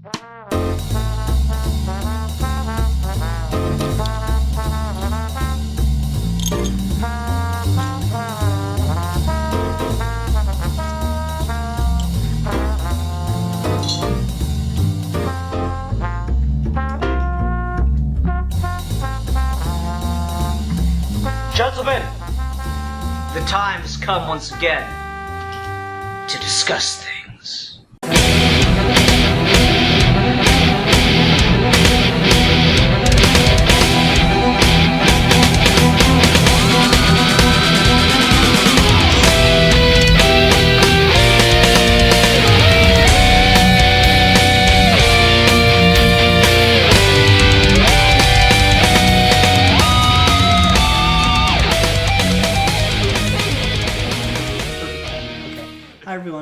Gentlemen, the time has come once again to discuss things.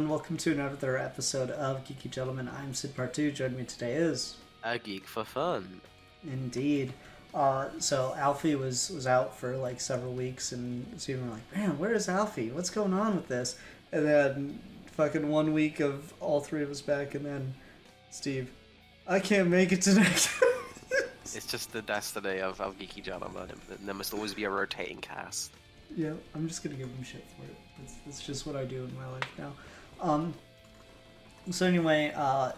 Welcome to another episode of Geeky Gentlemen. I'm Sid Part 2. Joining me today is... A Geek for Fun. Indeed. So Alfie was out for like several weeks, and so we were like, man, where is Alfie? What's going on with this? And then fucking 1 week of all three of us back, and then Steve, I can't make it tonight. It's just the destiny of Geeky Gentlemen. There must always be a rotating cast. Yeah, I'm just gonna give him shit for it. It's just what I do in my life now. So anyway,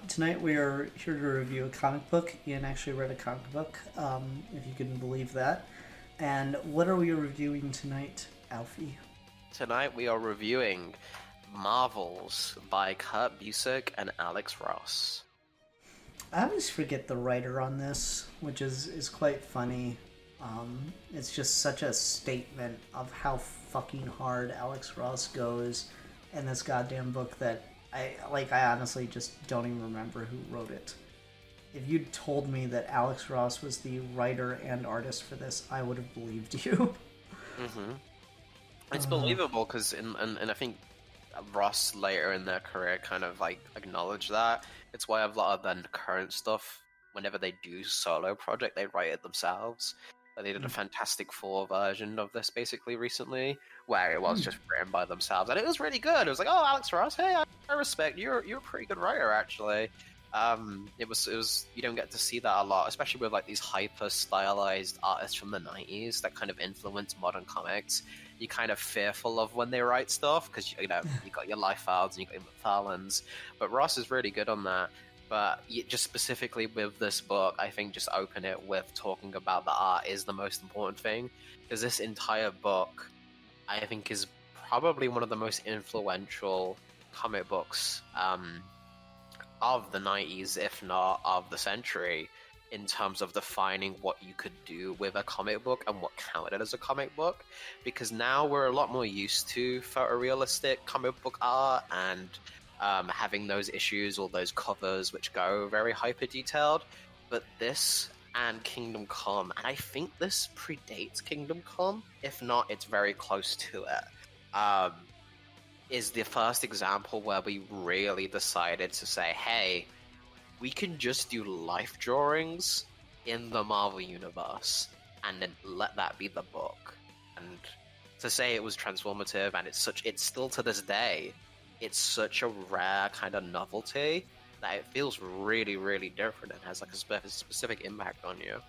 tonight we are here to review a comic book. Ian actually read a comic book, if you can believe that. And what are we reviewing tonight, Alfie? Tonight we are reviewing Marvels by Kurt Busiek and Alex Ross. I always forget the writer on this, which is quite funny. It's just such a statement of how fucking hard Alex Ross goes in this goddamn book that I honestly just don't even remember who wrote it. If you'd told me that Alex Ross was the writer and artist for this, I would have believed you. Mm-hmm. It's believable because, and I think Ross later in their career kind of like acknowledged that. It's why a lot of the current stuff, whenever they do solo project, they write it themselves. They did a Fantastic Four version of this basically recently, where it was just written by themselves, and it was really good. It was like, oh, Alex Ross, hey, I respect you. You're a pretty good writer, actually. It was you don't get to see that a lot, especially with like these hyper stylized artists from the 90s that kind of influence modern comics. You're kind of fearful of when they write stuff because you got your Liefelds and you got your McFarlanes, but Ross is really good on that. But just specifically with this book, I think just open it with talking about the art is the most important thing. Because this entire book, I think, is probably one of the most influential comic books of the 90s, if not of the century, in terms of defining what you could do with a comic book and what counted as a comic book. Because now we're a lot more used to photorealistic comic book art and having those issues or those covers which go very hyper detailed, but this and Kingdom Come, and I think this predates Kingdom Come, if not it's very close to it, is the first example where we really decided to say, hey, we can just do life drawings in the Marvel universe and then let that be the book. And to say it was transformative, and it's still to this day, it's such a rare kind of novelty that it feels really, really different and has like a specific impact on you.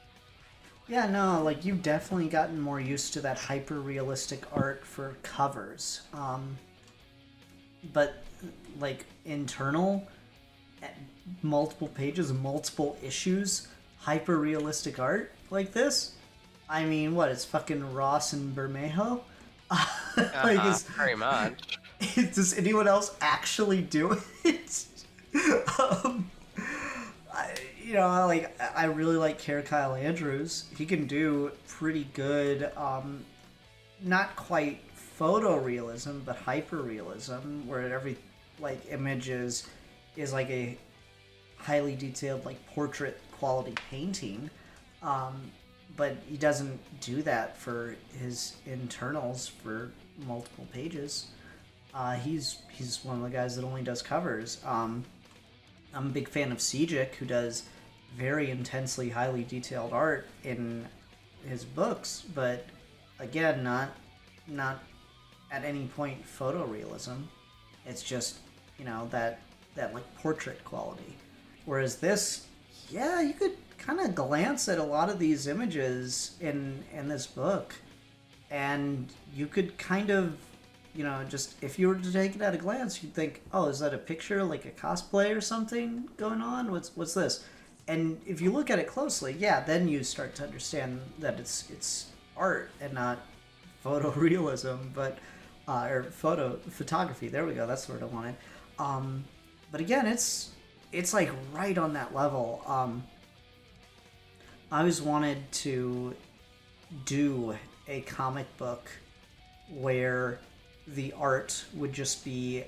Yeah, no, like you've definitely gotten more used to that hyper-realistic art for covers. But like internal, multiple pages, multiple issues, hyper-realistic art like this? I mean, what, it's fucking Ross and Bermejo? Very much. Does anyone else actually do it? I really like Kyle Andrews. He can do pretty good, not quite photorealism, but hyperrealism, where every like image is like a highly detailed like portrait quality painting. But he doesn't do that for his internals for multiple pages. He's one of the guys that only does covers. I'm a big fan of Sejic, who does very intensely, highly detailed art in his books, but again, not at any point photorealism. It's just, that like portrait quality. Whereas this, yeah, you could kind of glance at a lot of these images in this book, and you could kind of, just if you were to take it at a glance, you'd think, oh, is that a picture, like a cosplay or something going on? What's this? And if you look at it closely, yeah, then you start to understand that it's art and not photorealism, but or photography. There we go. That's the word I wanted. But again, it's like right on that level. I always wanted to do a comic book where the art would just be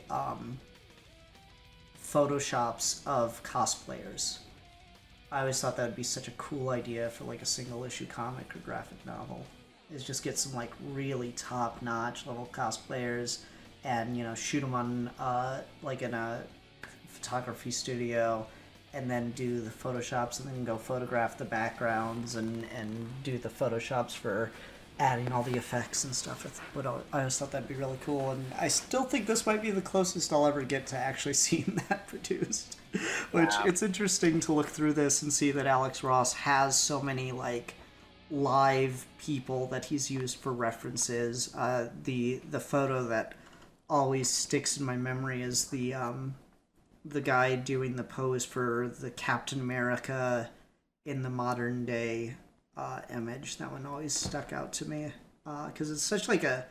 photoshops of cosplayers. I always thought that would be such a cool idea for like a single issue comic or graphic novel. Is just get some like really top notch level cosplayers and shoot them on like in a photography studio, and then do the photoshops, and then go photograph the backgrounds and do the photoshops for adding all the effects and stuff. But I always thought that'd be really cool, and I still think this might be the closest I'll ever get to actually seeing that produced. Which it's interesting to look through this and see that Alex Ross has so many like live people that he's used for references. The photo that always sticks in my memory is the guy doing the pose for the Captain America in the modern day image. That one always stuck out to me because it's such like a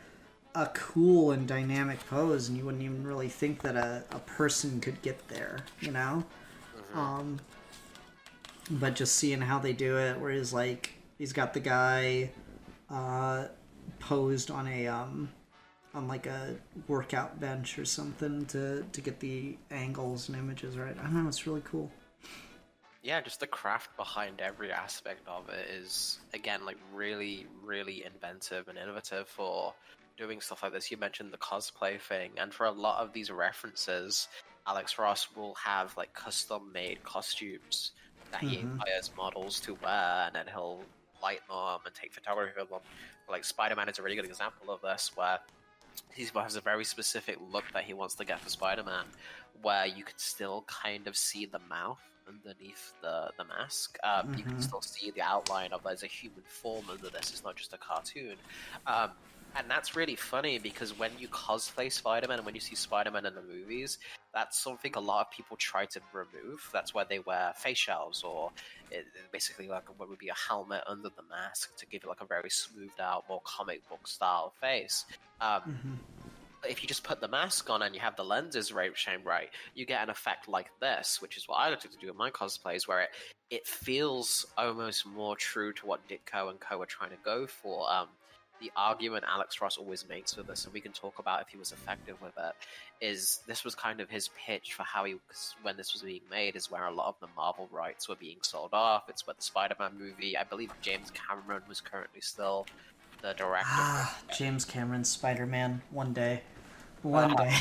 cool and dynamic pose, and you wouldn't even really think that a person could get there, but just seeing how they do it, where he's got the guy posed on on like a workout bench or something to get the angles and images right. I don't know, it's really cool. Yeah, just the craft behind every aspect of it is, again, like really, really inventive and innovative for doing stuff like this. You mentioned the cosplay thing, and for a lot of these references, Alex Ross will have like custom-made costumes that he hires models to wear, and then he'll light them and take photography of them. Like Spider-Man is a really good example of this, where he has a very specific look that he wants to get for Spider-Man, where you could still kind of see the mouth underneath the mask. You can still see the outline of there's a human form under this. It's not just a cartoon. And that's really funny because when you cosplay Spider-Man and when you see Spider-Man in the movies, that's something a lot of people try to remove. That's why they wear face shells, or basically like what would be a helmet under the mask to give it like a very smoothed out, more comic book style face. If you just put the mask on and you have the lenses shamed right, you get an effect like this, which is what I like to do in my cosplays, where it feels almost more true to what Ditko and Co are trying to go for. The argument Alex Ross always makes with this, and we can talk about if he was effective with it, is this was kind of his pitch for how when this was being made, is where a lot of the Marvel rights were being sold off. It's where the Spider-Man movie, I believe James Cameron was currently still the director. James Cameron's Spider-Man, one day. One day.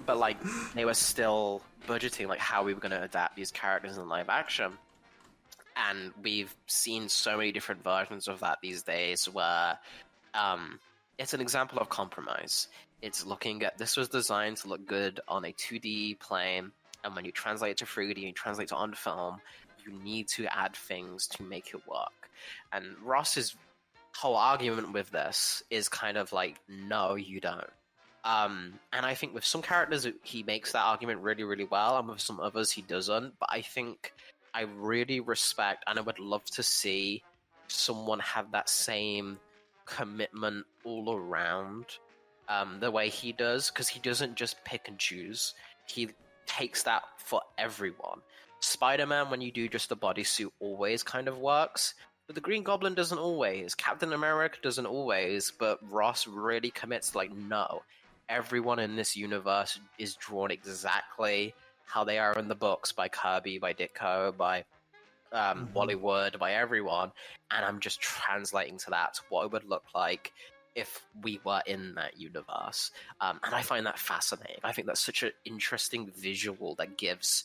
But like, they were still budgeting like how we were going to adapt these characters in live action. And we've seen so many different versions of that these days where it's an example of compromise. It's looking at, this was designed to look good on a 2D plane, and when you translate it to 3D and you translate it on film, you need to add things to make it work. And Ross's whole argument with this is kind of like, no, you don't. And I think with some characters, he makes that argument really, really well, and with some others, he doesn't. But I think I really respect, and I would love to see someone have that same commitment all around the way he does, because he doesn't just pick and choose. He takes that for everyone. Spider-Man, when you do just the bodysuit, always kind of works, but the Green Goblin doesn't always. Captain America doesn't always, but Ross really commits, like, no, everyone in this universe is drawn exactly how they are in the books by Kirby, by Ditko, by Wally Wood, by everyone, and I'm just translating to that to what it would look like if we were in that universe. And I find that fascinating. I think that's such an interesting visual that gives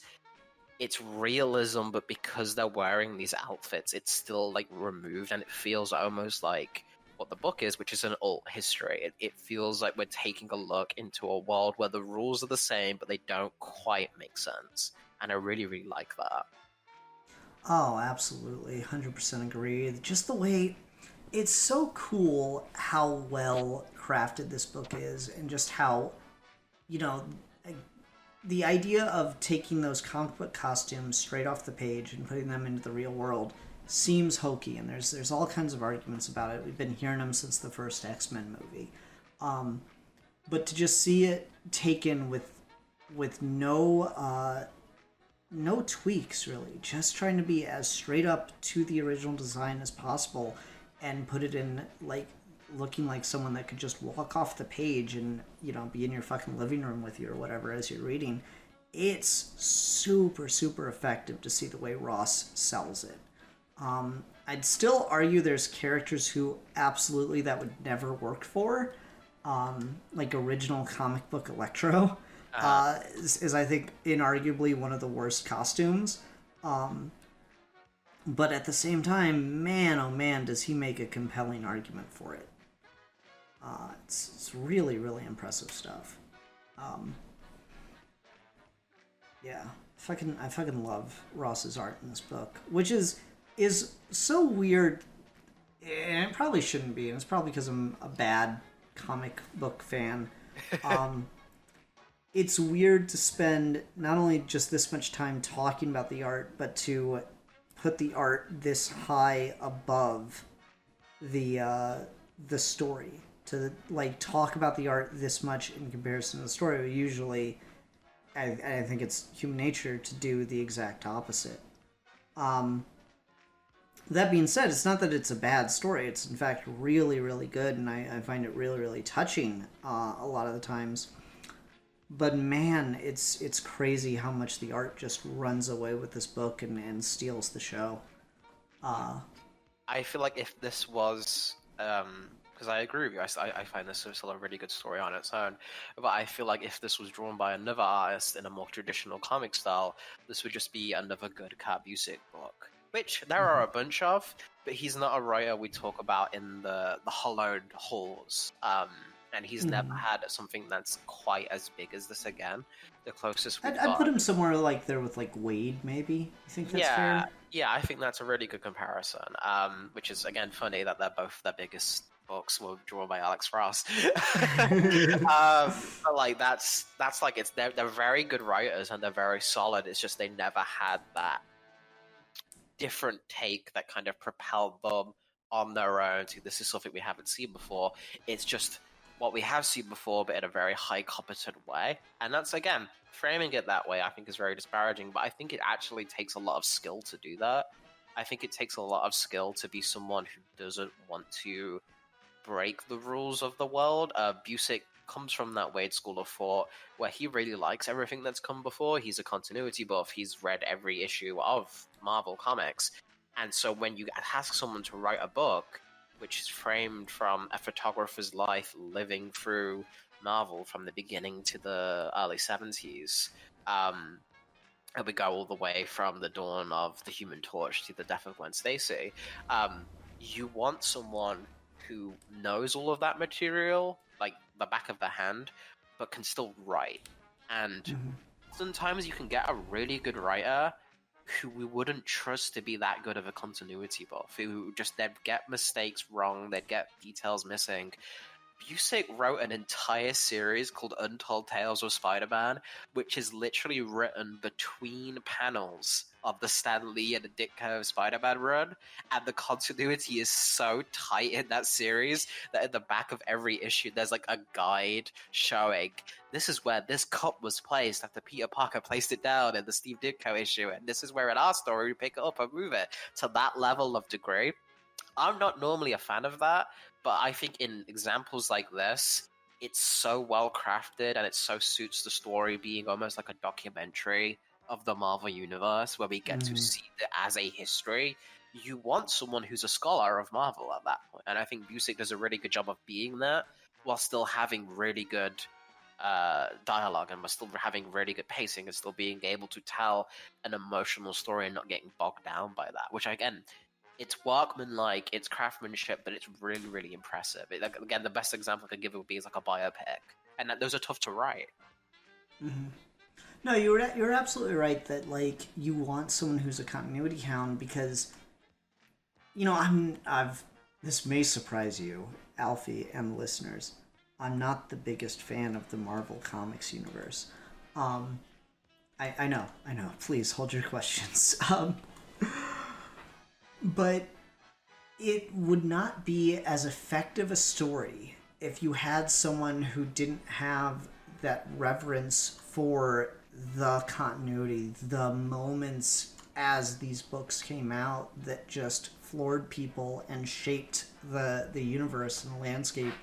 it's realism, but because they're wearing these outfits, it's still like removed, and it feels almost like what the book is, which is an alt history. It feels like we're taking a look into a world where the rules are the same, but they don't quite make sense. and I really, really like that. Oh, absolutely. 100% agree. Just the way it's so cool how well crafted this book is, and just how, you know, the idea of taking those comic book costumes straight off the page and putting them into the real world seems hokey, and there's all kinds of arguments about it. We've been hearing them since the first X-Men movie. But to just see it taken with no tweaks really, just trying to be as straight up to the original design as possible, and put it in like looking like someone that could just walk off the page and be in your fucking living room with you or whatever as you're reading. It's super super effective to see the way Ross sells it. I'd still argue there's characters who absolutely that would never work for, like original comic book Electro. Is I think inarguably one of the worst costumes. But at the same time, man, oh man, does he make a compelling argument for it. It's really, really impressive stuff. Yeah, I fucking love Ross's art in this book, which is so weird, and it probably shouldn't be, and it's probably because I'm a bad comic book fan. It's weird to spend not only just this much time talking about the art, but to put the art this high above the story. To like talk about the art this much in comparison to the story. Usually, I think it's human nature to do the exact opposite. That being said, it's not that it's a bad story. It's in fact really, really good, and I find it really, really touching a lot of the times. But man, it's crazy how much the art just runs away with this book and steals the show. I feel like if this was, because I agree with you, I find this is still a really good story on its own, but I feel like if this was drawn by another artist in a more traditional comic style, this would just be another good Kurt Busiek book, which there are a bunch of, but he's not a writer we talk about in the Hollowed Halls. And he's never had something that's quite as big as this again. The closest we've got... I'd put him somewhere like there with like Wade, maybe. You think that's fair? Yeah, I think that's a really good comparison. Which is again funny that they're both their biggest books were drawn by Alex Ross. But like that's like they're very good writers and they're very solid. It's just they never had that different take that kind of propelled them on their own to this is something we haven't seen before. It's just what we have seen before, but in a very high competent way. And that's, again, framing it that way I think is very disparaging, but I think it actually takes a lot of skill to do that. I think it takes a lot of skill to be someone who doesn't want to break the rules of the world. Busiek comes from that Wade school of thought where he really likes everything that's come before. He's a continuity buff. He's read every issue of Marvel Comics. And so when you ask someone to write a book which is framed from a photographer's life living through Marvel from the beginning to the early 70s. And we go all the way from the dawn of the Human Torch to the death of Gwen Stacy. You want someone who knows all of that material, like the back of the hand, but can still write. And sometimes you can get a really good writer who we wouldn't trust to be that good of a continuity buff, who just, they'd get mistakes wrong, they'd get details missing. Busiek wrote an entire series called Untold Tales of Spider-Man, which is literally written between panels of the Stan Lee and the Ditko Spider-Man run, and the continuity is so tight in that series that at the back of every issue there's like a guide showing this is where this cup was placed after Peter Parker placed it down in the Steve Ditko issue, and this is where in our story we pick it up and move it to that level of degree. I'm not normally a fan of that, but I think in examples like this, it's so well crafted and it so suits the story being almost like a documentary of the Marvel Universe where we get to see it as a history. You want someone who's a scholar of Marvel at that point. And I think Busiek does a really good job of being that while still having really good dialogue and we're still having really good pacing and still being able to tell an emotional story and not getting bogged down by that, which again, it's workmanlike, it's craftsmanship, but it's really, really impressive. Again, the best example I could give it would be like a biopic, and those are tough to write. No, you're absolutely right that like you want someone who's a continuity hound because I've this may surprise you, Alfie and listeners. I'm not the biggest fan of the Marvel Comics universe. Um, I know, I know. Please hold your questions. But it would not be as effective a story if you had someone who didn't have that reverence for the continuity, the moments as these books came out that just floored people and shaped the universe and the landscape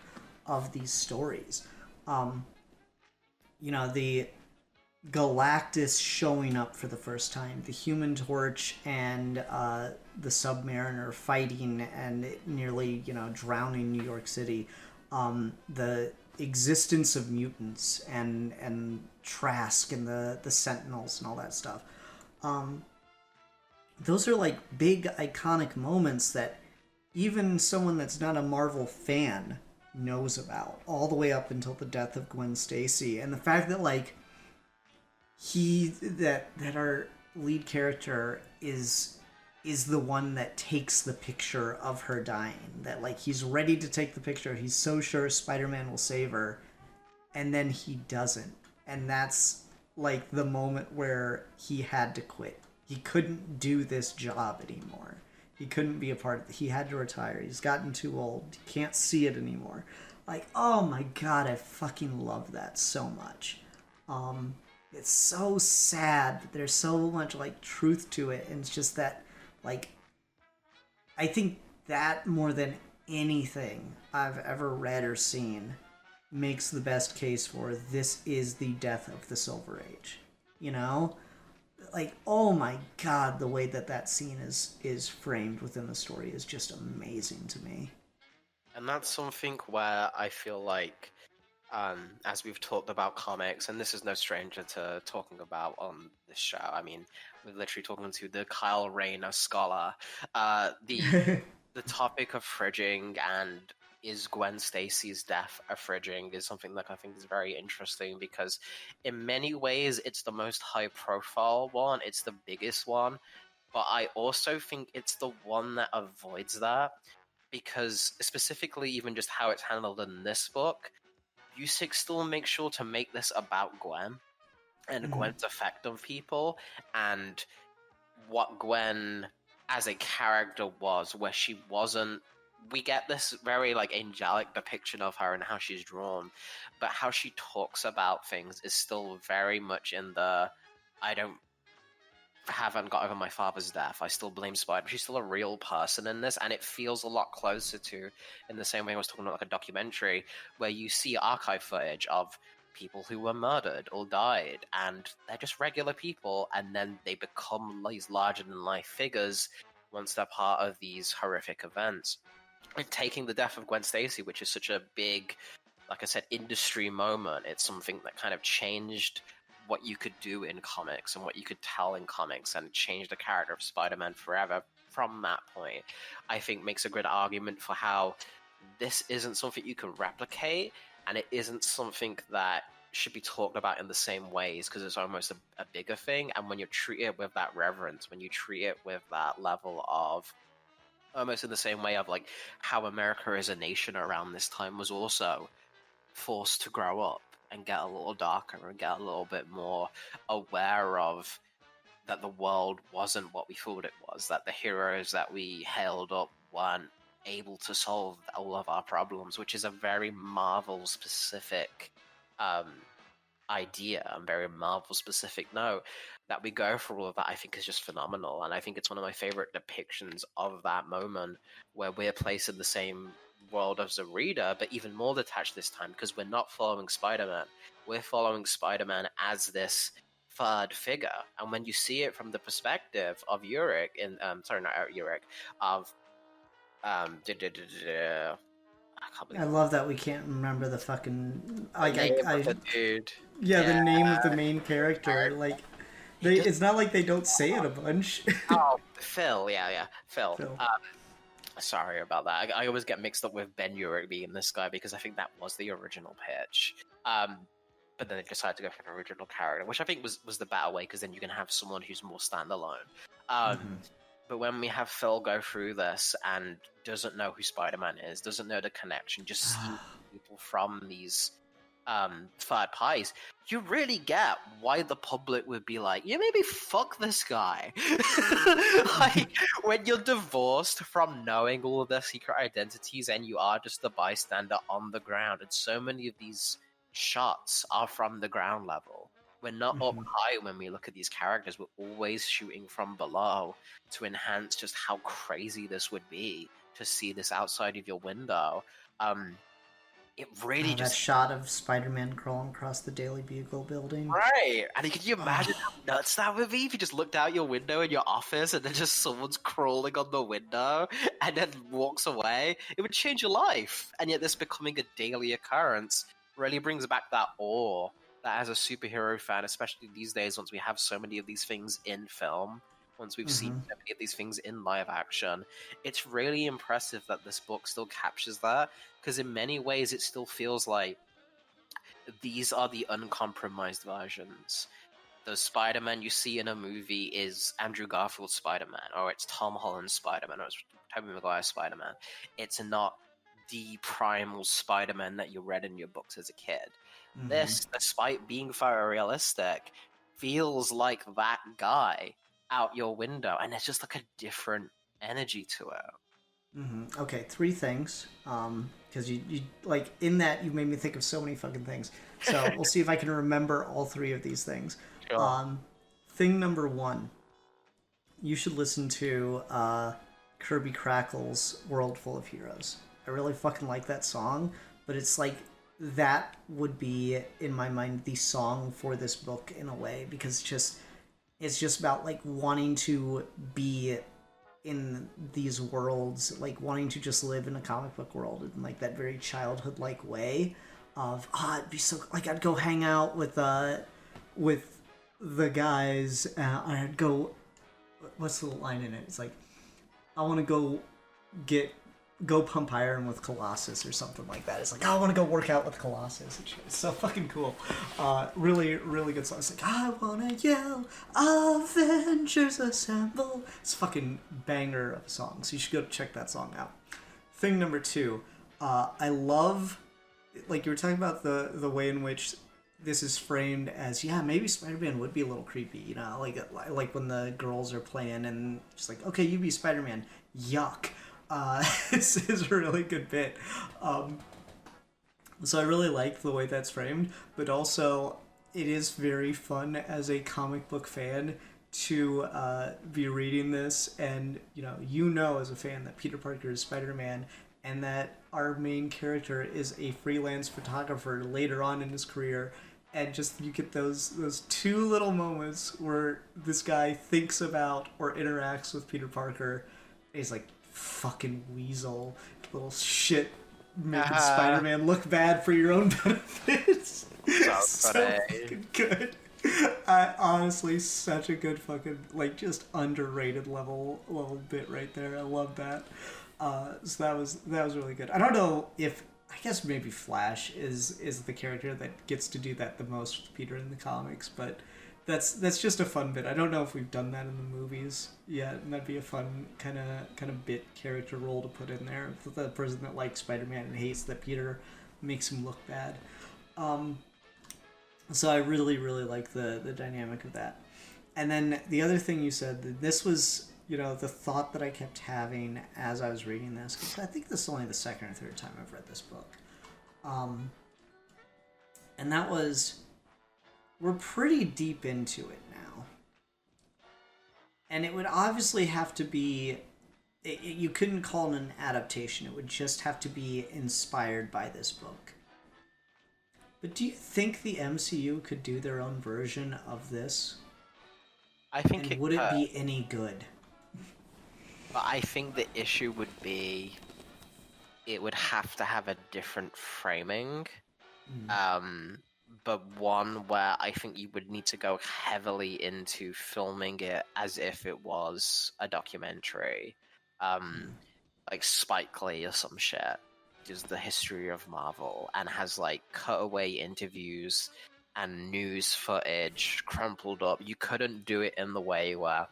of these stories. Um, the Galactus showing up for the first time, the Human Torch and the Submariner fighting and nearly, drowning New York City, the existence of mutants and Trask and the Sentinels and all that stuff. Those are like big iconic moments that even someone that's not a Marvel fan knows about, all the way up until the death of Gwen Stacy, and the fact that like that our lead character is the one that takes the picture of her dying, that like he's ready to take the picture, he's so sure Spider-Man will save her, and then he doesn't, and that's like the moment where he had to quit. He couldn't do this job anymore. He couldn't be a part of it. He had to retire. He's gotten too old. He can't see it anymore. Like, oh my god, I fucking love that so much. It's so sad, but there's so much like truth to it, and it's just that like I think that more than anything I've ever read or seen makes the best case for this is the death of the Silver Age. You know? Like, oh my god, the way that scene is framed within the story is just amazing to me. And that's something where I feel like, as we've talked about comics, and this is no stranger to talking about on this show. I mean, we're literally talking to the Kyle Rayner scholar. The topic of fridging and is Gwen Stacy's death a fridging is something that I think is very interesting because in many ways it's the most high profile one, it's the biggest one, but I also think it's the one that avoids that because specifically even just how it's handled in this book, Busiek still makes sure to make this about Gwen and Gwen's effect on people and what Gwen as a character was, where she wasn't. We get this very like angelic depiction of her and how she's drawn, but how she talks about things is still very much in the haven't got over my father's death. I still blame Spider. She's still a real person in this, and it feels a lot closer to, in the same way I was talking about like a documentary, where you see archive footage of people who were murdered or died, and they're just regular people, and then they become these larger-than-life figures once they're part of these horrific events. And taking the death of Gwen Stacy, which is such a big, like I said, industry moment, it's something that kind of changed what you could do in comics and what you could tell in comics and change the character of Spider-Man forever from that point, I think makes a good argument for how this isn't something you can replicate and it isn't something that should be talked about in the same ways because it's almost a bigger thing. And when you treat it with that reverence, when you treat it with that level of almost in the same way of like how America as a nation around this time was also forced to grow up and get a little darker and get a little bit more aware of that the world wasn't what we thought it was, that the heroes that we held up weren't able to solve all of our problems, which is a very Marvel specific idea and very Marvel specific note. That we go for all of that, I think is just phenomenal, and I think it's one of my favorite depictions of that moment where we're placed in the same world as a reader, but even more detached this time because we're not following Spider-Man. We're following Spider-Man as this third figure, and when you see it from the perspective of Uric, I can't believe I love that we can't remember the fucking like the dude. the name of the main character. Like it's not like they don't say it a bunch. Oh, Phil, Phil. Phil. Sorry about that. I always get mixed up with Ben Urich being this guy because I think that was the original pitch. but then they decided to go for an original character, which I think was the better way, because then you can have someone who's more standalone. But when we have Phil go through this and doesn't know who Spider-Man is, doesn't know the connection, just seeing people from these third parties, you really get why the public would be like, yeah, maybe fuck this guy. Like, when you're divorced from knowing all of their secret identities and you are just the bystander on the ground, and so many of these shots are from the ground level. We're not up high when we look at these characters. We're always shooting from below to enhance just how crazy this would be to see this outside of your window. It really that just shot of Spider-Man crawling across the Daily Bugle building. right. And can you imagine how nuts that would be if you just looked out your window in your office and then just someone's crawling on the window and then walks away? It would change your life. And yet this becoming a daily occurrence really brings back that awe that as a superhero fan, especially these days, once we have so many of these things in film, once we've seen so many of these things in live action, it's really impressive that this book still captures that, because in many ways it still feels like these are the uncompromised versions. The Spider-Man you see in a movie is Andrew Garfield's Spider-Man, or it's Tom Holland's Spider-Man, or it's Tobey Maguire's Spider-Man. It's not the primal Spider-Man that you read in your books as a kid. This, despite being photorealistic, feels like that guy out your window, and it's just like a different energy to it. Okay, 3 things. Because you like in that you made me think of so many fucking things. So we'll see if I can remember all 3 of these things. Sure. Thing number 1, you should listen to Kirby Crackle's "World Full of Heroes." I really fucking like that song, but it's like that would be in my mind the song for this book in a way, because it's just about like wanting to be in these worlds, like wanting to just live in a comic book world in like that very childhood like way of it'd be so like I'd go hang out with the guys. I'd go, what's the line in it? It's like, I want to go pump iron with Colossus or something like that. It's like, I want to go work out with Colossus. It's so fucking cool. Really, really good song. It's like, I want to yell, Avengers Assemble. It's a fucking banger of a song. So you should go check that song out. Thing number 2, I love, like you were talking about the way in which this is framed as, yeah, maybe Spider-Man would be a little creepy, you know, like when the girls are playing and just like, okay, you be Spider-Man. Yuck. This is a really good bit. So I really like the way that's framed, but also it is very fun as a comic book fan to be reading this, and you know as a fan that Peter Parker is Spider-Man, and that our main character is a freelance photographer later on in his career, and just you get those 2 little moments where this guy thinks about or interacts with Peter Parker. He's like, fucking weasel, little shit, making Spider-Man look bad for your own benefits. So fucking good. Honestly, such a good fucking, like, just underrated level bit right there. I love that. So that was really good. I don't know if, I guess maybe Flash is the character that gets to do that the most with Peter in the comics, but that's just a fun bit. I don't know if we've done that in the movies yet, and that'd be a fun kind of bit character role to put in there. The person that likes Spider-Man and hates that Peter makes him look bad. So I really, really like the dynamic of that. And then the other thing you said, this was, the thought that I kept having as I was reading this, because I think this is only the second or third time I've read this book. And that was, we're pretty deep into it now. And it would obviously have to be, you couldn't call it an adaptation. It would just have to be inspired by this book. But do you think the MCU could do their own version of this? I think and would it be any good? But I think the issue would be it would have to have a different framing. But one where I think you would need to go heavily into filming it as if it was a documentary. Like Spike Lee or some shit. Is the history of Marvel and has like cutaway interviews and news footage crumpled up. You couldn't do it in the way where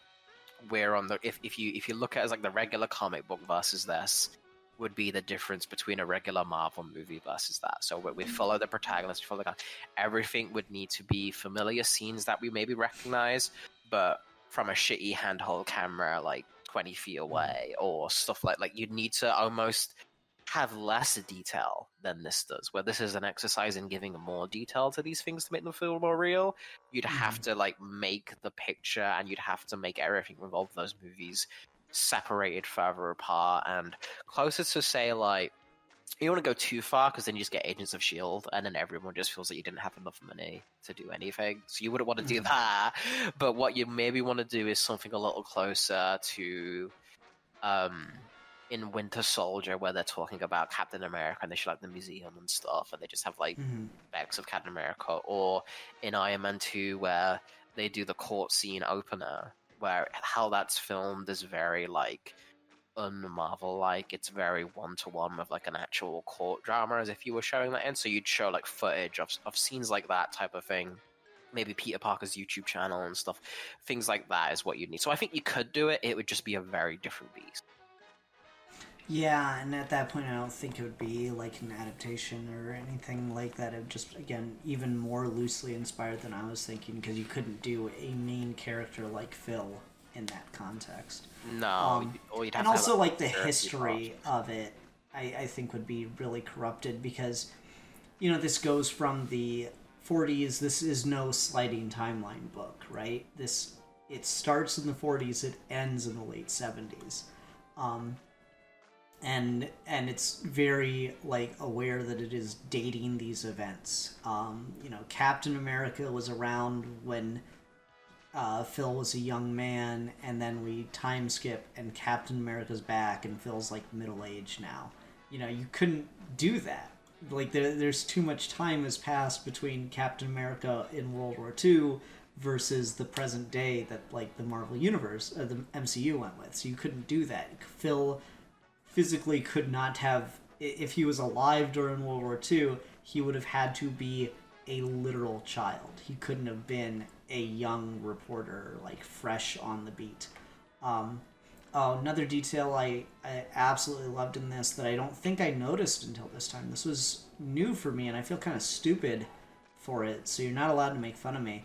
we're on the if you look at it as like the regular comic book versus this would be the difference between a regular Marvel movie versus that. So we follow the protagonist, we follow everything would need to be familiar scenes that we maybe recognize, but from a shitty handheld camera like 20 feet away, or stuff like you'd need to almost have less detail than this does, where this is an exercise in giving more detail to these things to make them feel more real. You'd have to like make the picture, and you'd have to make everything involved those movies separated further apart and closer to, say, like, you don't want to go too far because then you just get Agents of Shield, and then everyone just feels that you didn't have enough money to do anything. So you wouldn't want to do that. But what you maybe want to do is something a little closer to in Winter Soldier, where they're talking about Captain America and they show like the museum and stuff, and they just have like bags of Captain America, or in Iron Man 2 where they do the court scene opener, where how that's filmed is very like un-Marvel like. It's very one-to-one with like an actual court drama, as if you were showing that in. So you'd show like footage of scenes like that type of thing, maybe Peter Parker's YouTube channel and stuff. Things like that is what you'd need. So I think you could do it. It would just be a very different beast. Yeah, and at that point I don't think it would be like an adaptation or anything like that. It would just, again, even more loosely inspired than I was thinking, because you couldn't do a main character like Phil in that context. No, or you'd have and to also have, like the history of it, I think would be really corrupted, because, you know, this goes from the 40s. This is no sliding timeline book, right? It starts in the 40s, it ends in the late 70s. And it's very like aware that it is dating these events. You know, Captain America was around when Phil was a young man, and then we time skip and Captain America's back and Phil's like middle-aged now. You know, you couldn't do that. Like there's too much time has passed between Captain America in World War II versus the present day that like the Marvel Universe, the MCU went with. So you couldn't do that. Phil physically could not have, if he was alive during World War II, he would have had to be a literal child. He couldn't have been a young reporter, like fresh on the beat. Another detail I absolutely loved in this that I don't think I noticed until this time. This was new for me, and I feel kind of stupid for it, so you're not allowed to make fun of me.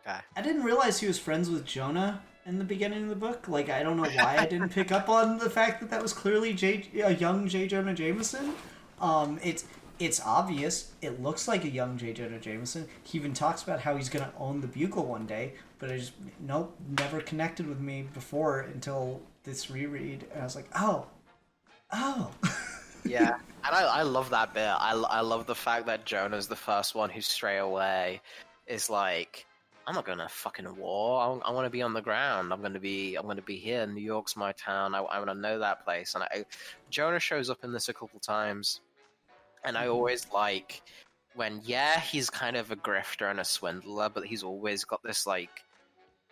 Okay. I didn't realize he was friends with Jonah in the beginning of the book. Like, I don't know why I didn't pick up on the fact that was clearly a young J. Jonah Jameson. It's obvious. It looks like a young J. Jonah Jameson. He even talks about how he's going to own the Bugle one day, but never connected with me before until this reread. And I was like, oh. Yeah, and I love that bit. I love the fact that Jonah's the first one who straight away is like, I'm not going to fucking war. I want to be on the ground. I'm going to be here. New York's my town. I want to know that place. And Jonah shows up in this a couple times, and I always like when, he's kind of a grifter and a swindler, but he's always got this like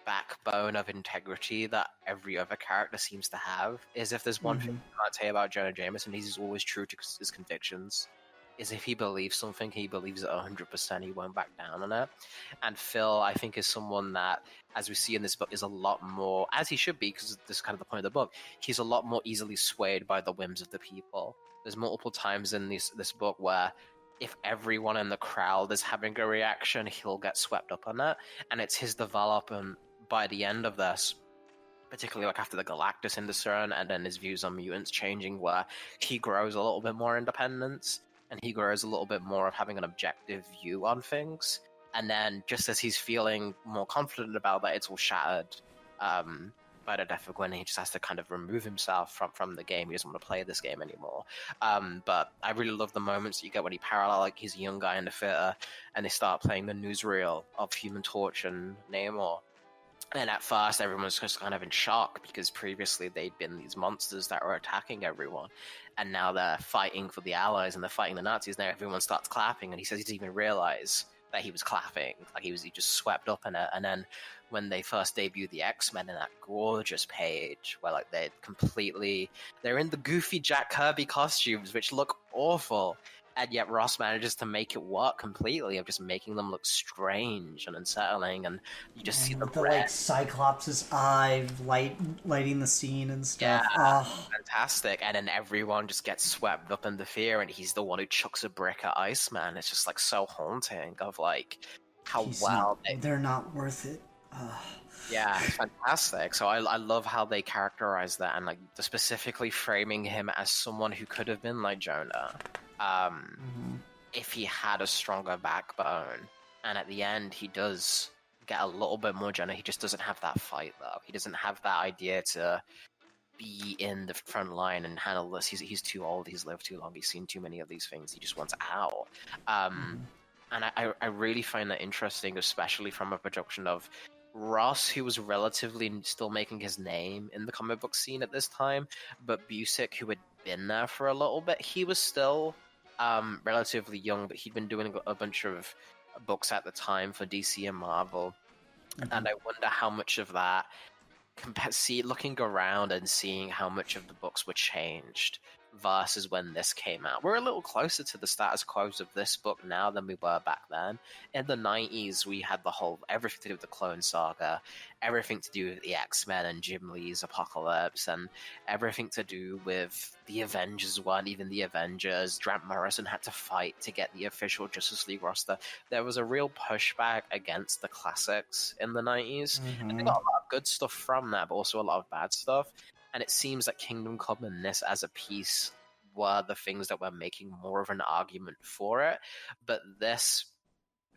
backbone of integrity that every other character seems to have. Is if there's one thing I can't say about Jonah Jameson, he's always true to his convictions. Is if he believes something, he believes it 100%. He won't back down on it. And Phil, I think, is someone that, as we see in this book, is a lot more, as he should be, because this is kind of the point of the book, he's a lot more easily swayed by the whims of the people. There's multiple times in this book where if everyone in the crowd is having a reaction, he'll get swept up on it. And it's his development by the end of this, particularly like after the Galactus industry and then his views on mutants changing, where he grows a little bit more independence. And he grows a little bit more of having an objective view on things. And then just as he's feeling more confident about that, it's all shattered by the death of Gwen. He just has to kind of remove himself from the game. He doesn't want to play this game anymore. But I really love the moments that you get when he parallel, like he's a young guy in the theater and they start playing the newsreel of Human Torch and Namor. And at first, everyone was just kind of in shock because previously they'd been these monsters that were attacking everyone. And now they're fighting for the Allies and they're fighting the Nazis. Now everyone starts clapping, and he says he didn't even realize that he was clapping. Like he just swept up in it. And then when they first debuted the X-Men in that gorgeous page where like they're in the goofy Jack Kirby costumes, which look awful. and yet Ross manages to make it work completely of just making them look strange and unsettling, and you just see And the with the red. like Cyclops' eye lighting the scene and Yeah, stuff. Oh, fantastic. And then everyone just gets swept up in the fear, and he's the one who chucks a brick at Iceman. It's just like so haunting of like how well they. they're not worth it. Ugh. Yeah, it's fantastic. So I love how they characterize that, and like specifically framing him as someone who could have been like Jonah, if he had a stronger backbone. And at the end, he does get a little bit more Jonah. He just doesn't have that fight though. He doesn't have that idea to be in the front line and handle this. He's too old. He's lived too long. He's seen too many of these things. He just wants out. And I really find that interesting, especially from a production of Ross, who was relatively still making his name in the comic book scene at this time, but Busiek, who had been there for a little bit, he was still relatively young, but he'd been doing a bunch of books at the time for DC and Marvel. And I wonder how much of that, looking around and seeing how much of the books were changed versus when this came out. We're a little closer to the status quo of this book now than we were back then. In the 90s, we had everything to do with the Clone Saga, everything to do with the X-Men and Jim Lee's Apocalypse, and everything to do with the Avengers one, even the Avengers. Grant Morrison had to fight to get the official Justice League roster. There was a real pushback against the classics in the 90s. And they got a lot of good stuff from that, but also a lot of bad stuff. And it seems that Kingdom Come and this as a piece were the things that were making more of an argument for it. But this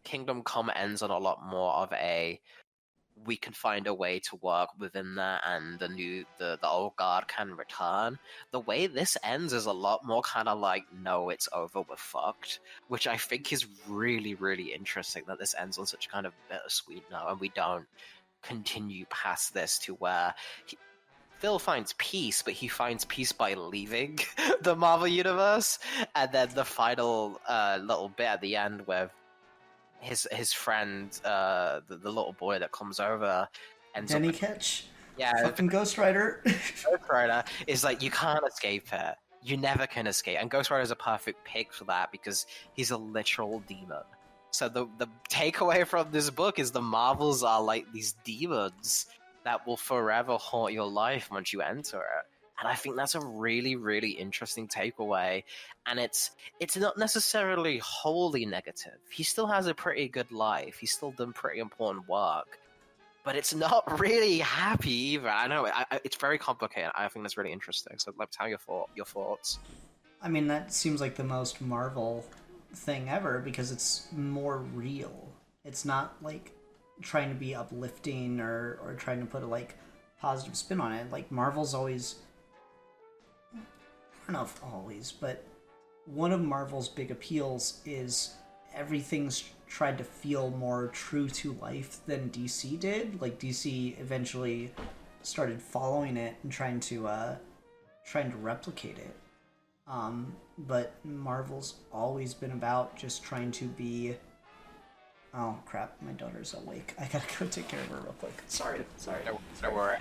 Kingdom Come ends on a lot more of a, we can find a way to work within that, and the old guard can return. The way this ends is a lot more kind of like, no, it's over, we're fucked, which I think is really, really interesting that this ends on such a kind of bittersweet note, and we don't continue past this to where Phil finds peace, but he finds peace by leaving the Marvel Universe. And then the final little bit at the end where his friend, the little boy that comes over, ends Danny up... Ketch? Yeah. Fucking Ghost Rider. Ghost Rider is like, you can't escape it. You never can escape. And Ghost Rider is a perfect pick for that because he's a literal demon. So the takeaway from this book is the Marvels are like these demons that will forever haunt your life once you enter it. And I think that's a really, really interesting takeaway. And it's not necessarily wholly negative. He still has a pretty good life. He's still done pretty important work. But it's not really happy either. I know, it's very complicated. I think that's really interesting. So let me tell your thoughts. I mean, that seems like the most Marvel thing ever because it's more real. It's not like trying to be uplifting or trying to put a like positive spin on it. Like Marvel's always, I don't know if always, but one of Marvel's big appeals is everything's tried to feel more true to life than DC did. Like DC eventually started following it and trying to replicate it. But Marvel's always been about just trying to be... Oh, crap. My daughter's awake. I gotta go take care of her real quick. Sorry. Don't worry.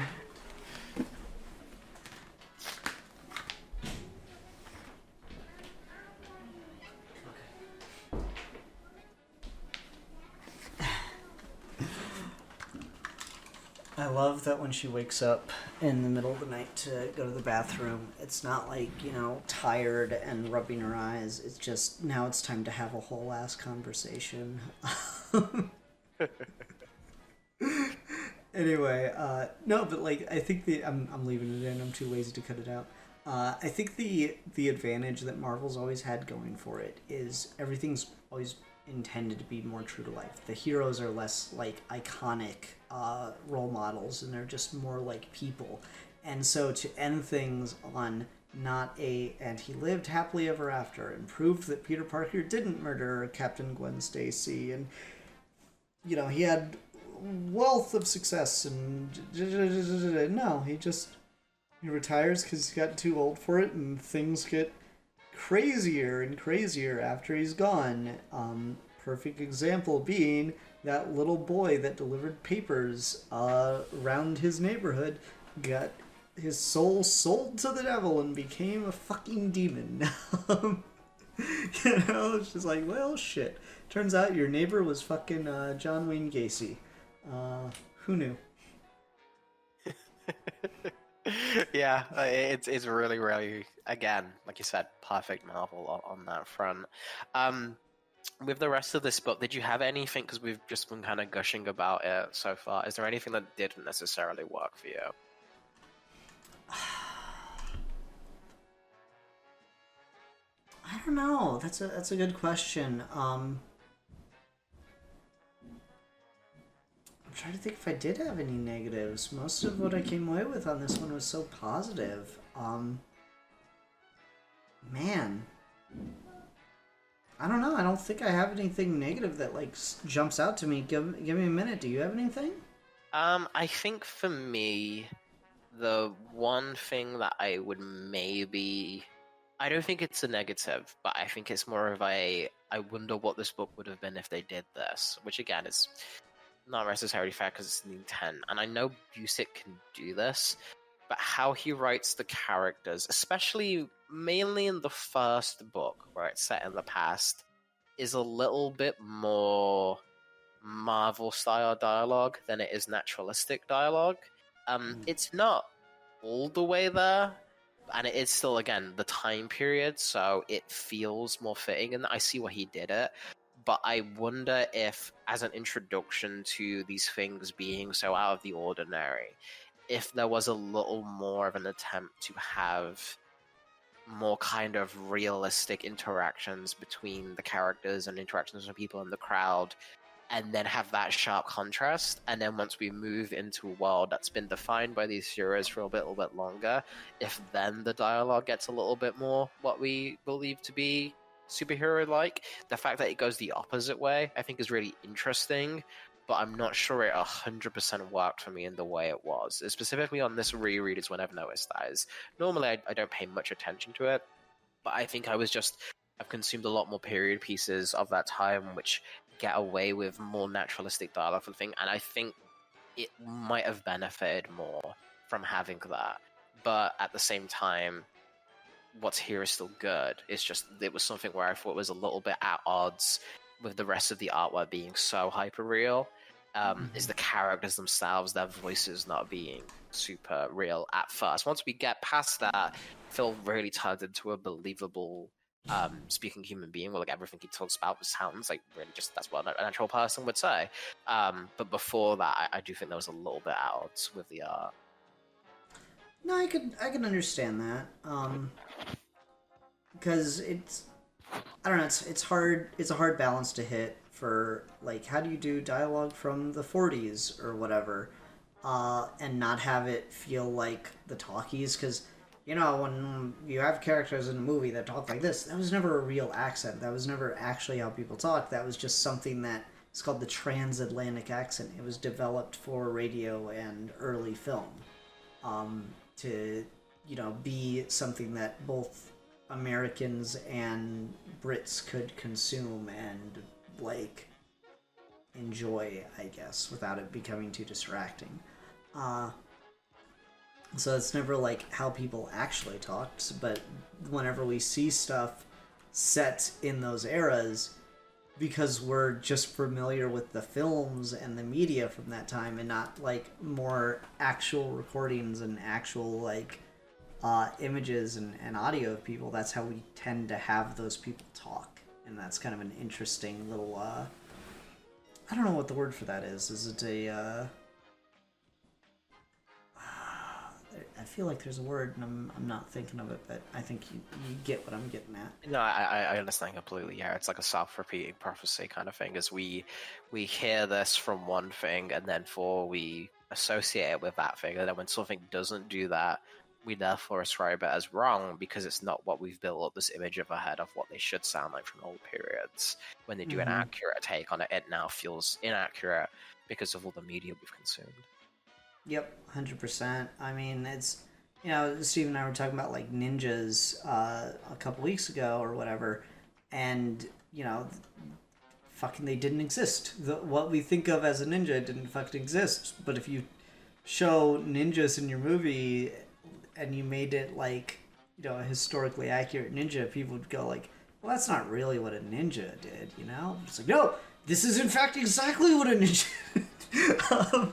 I love that when she wakes up in the middle of the night to go to the bathroom, it's not like, tired and rubbing her eyes. It's just, now it's time to have a whole ass conversation. Anyway, no, but like, I think I'm leaving it in. I'm too lazy to cut it out. I think the advantage that Marvel's always had going for it is everything's always intended to be more true to life. The heroes are less like iconic role models, and they're just more like people. And so to end things on not and he lived happily ever after and proved that Peter Parker didn't murder Captain Gwen Stacy, and he had wealth of success, and no, he retires because he's gotten too old for it, and things get crazier and crazier after he's gone. Perfect example being that little boy that delivered papers around his neighborhood got his soul sold to the devil and became a fucking demon. You know, it's just like, well, shit. Turns out your neighbor was fucking John Wayne Gacy. Who knew? Yeah, it's really really, again, like you said, perfect Marvel on that front. Um, with the rest of this book, did you have anything? Because we've just been kind of gushing about it so far. Is there anything that didn't necessarily work for you? I don't know. That's a good question. I'm trying to think if I did have any negatives. Most of what I came away with on this one was so positive. Man, I don't know. I don't think I have anything negative that like jumps out to me. Give me a minute. Do you have anything? I think for me, the one thing that I would maybe, I don't think it's a negative, but I think it's more of a, I wonder what this book would have been if they did this, which again is not necessarily fair because it's the intent. And I know Busick can do this, but how he writes the characters, especially mainly in the first book where it's set in the past, is a little bit more Marvel style dialogue than it is naturalistic dialogue. It's not all the way there, and it is still, again, the time period, so it feels more fitting, and I see why he did it. But I wonder if, as an introduction to these things being so out of the ordinary, if there was a little more of an attempt to have more kind of realistic interactions between the characters and interactions with people in the crowd, and then have that sharp contrast. And then once we move into a world that's been defined by these heroes for a little bit longer, if then the dialogue gets a little bit more what we believe to be superhero-like, the fact that it goes the opposite way, I think is really interesting, but I'm not sure it 100% worked for me in the way it was. Specifically on this reread is when I've noticed that. Normally I don't pay much attention to it, but I think I've consumed a lot more period pieces of that time which get away with more naturalistic dialogue for the thing, and I think it might have benefited more from having that. But at the same time, what's here is still good. It's just, it was something where I thought it was a little bit at odds with the rest of the artwork being so hyper real. Is the characters themselves, their voices not being super real at first. Once we get past that, Phil really turned into a believable speaking human being, where like everything he talks about sounds like really just, that's what a natural person would say. But before that, I do think there was a little bit out with the art. No, I can understand that. Because it's, I don't know, it's hard. It's a hard balance to hit for like, how do you do dialogue from the 40s or whatever, and not have it feel like the talkies? Because you know, when you have characters in a movie that talk like this, that was never a real accent. That was never actually how people talk. That was just something that it's called the transatlantic accent. It was developed for radio and early film, to, you know, be something that both Americans and Brits could consume and like enjoy, I guess, without it becoming too distracting. So it's never like how people actually talked, but whenever we see stuff set in those eras, because we're just familiar with the films and the media from that time and not like more actual recordings and actual like images and audio of people, that's how we tend to have those people talk. And that's kind of an interesting little I don't know what the word for that is. Is it a I feel like there's a word and I'm not thinking of it, but I think you get what I'm getting at. No, I understand completely. Yeah, it's like a self-repeating prophecy kind of thing. As we hear this from one thing, and then we associate it with that thing, and then when something doesn't do that, we therefore ascribe it as wrong because it's not what we've built up this image of ahead of what they should sound like from old periods. When they do an accurate take on it, it now feels inaccurate because of all the media we've consumed. Yep, 100%. I mean, it's, you know, Steve and I were talking about like ninjas a couple weeks ago or whatever, and you know, fucking they didn't exist. What we think of as a ninja didn't fucking exist. But if you show ninjas in your movie and you made it like, you know, a historically accurate ninja, people would go like, well, that's not really what a ninja did, you know? It's like, no, this is in fact exactly what a ninja did.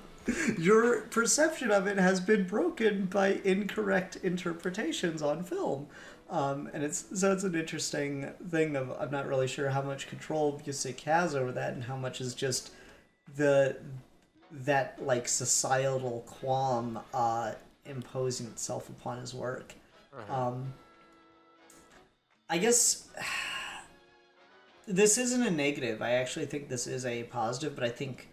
Your perception of it has been broken by incorrect interpretations on film. And it's an interesting thing of I'm not really sure how much control Busiek has over that and how much is just that like societal qualm imposing itself upon his work. I guess this isn't a negative. I actually think this is a positive, but I think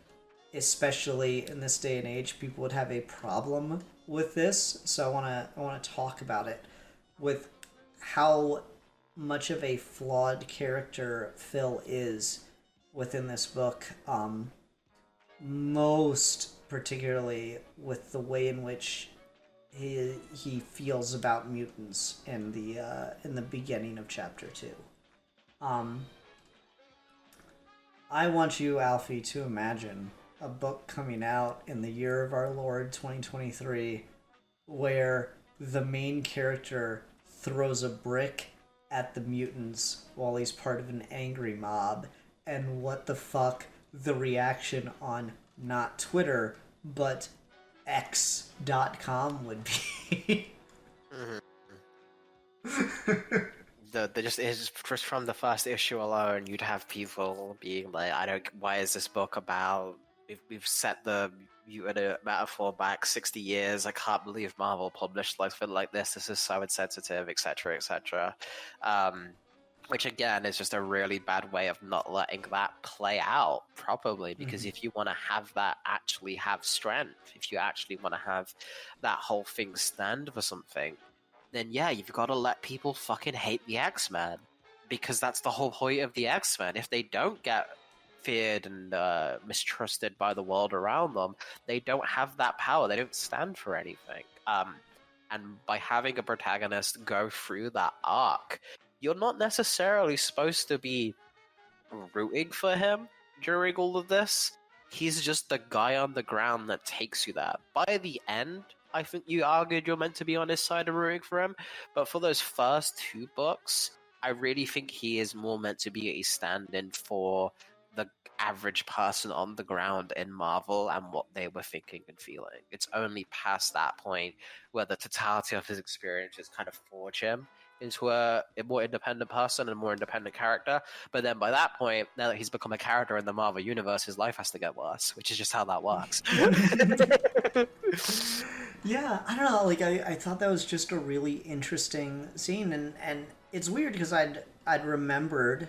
especially in this day and age, people would have a problem with this. So I want to talk about it with how much of a flawed character Phil is within this book. Most particularly with the way in which he feels about mutants in the beginning of chapter 2. I want you, Alfie, to imagine a book coming out in the year of our Lord 2023 where the main character throws a brick at the mutants while he's part of an angry mob, and what the fuck the reaction on not Twitter but X.com would be. Just from the first issue alone, you'd have people being like, why is this book about? We've set the mutant metaphor back 60 years. I can't believe Marvel published something like this. This is so insensitive, etc., etc. Which again is just a really bad way of not letting that play out properly. Because if you want to have that actually have strength, if you actually want to have that whole thing stand for something, then yeah, you've got to let people fucking hate the X-Men, because that's the whole point of the X-Men. If they don't get feared and mistrusted by the world around them, they don't have that power. They don't stand for anything. And by having a protagonist go through that arc, you're not necessarily supposed to be rooting for him during all of this. He's just the guy on the ground that takes you there. By the end, I think you argued you're meant to be on his side and rooting for him, but for those first 2 books, I really think he is more meant to be a stand-in for the average person on the ground in Marvel and what they were thinking and feeling. It's only past that point where the totality of his experiences kind of forge him into a more independent person and a more independent character. But then by that point, now that he's become a character in the Marvel Universe, his life has to get worse, which is just how that works. Yeah, I don't know, like I thought that was just a really interesting scene, and it's weird because I'd remembered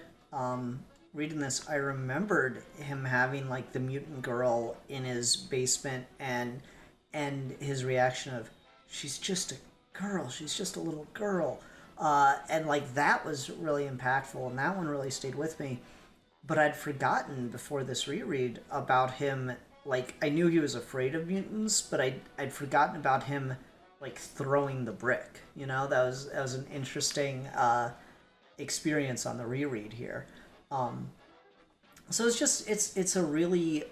reading this, I remembered him having like the mutant girl in his basement and his reaction of, she's just a girl, she's just a little girl. And like that was really impactful, and that one really stayed with me. But I'd forgotten before this reread about him. Like, I knew he was afraid of mutants, but I'd forgotten about him like throwing the brick. You know, that was an interesting experience on the reread here. So it's a really,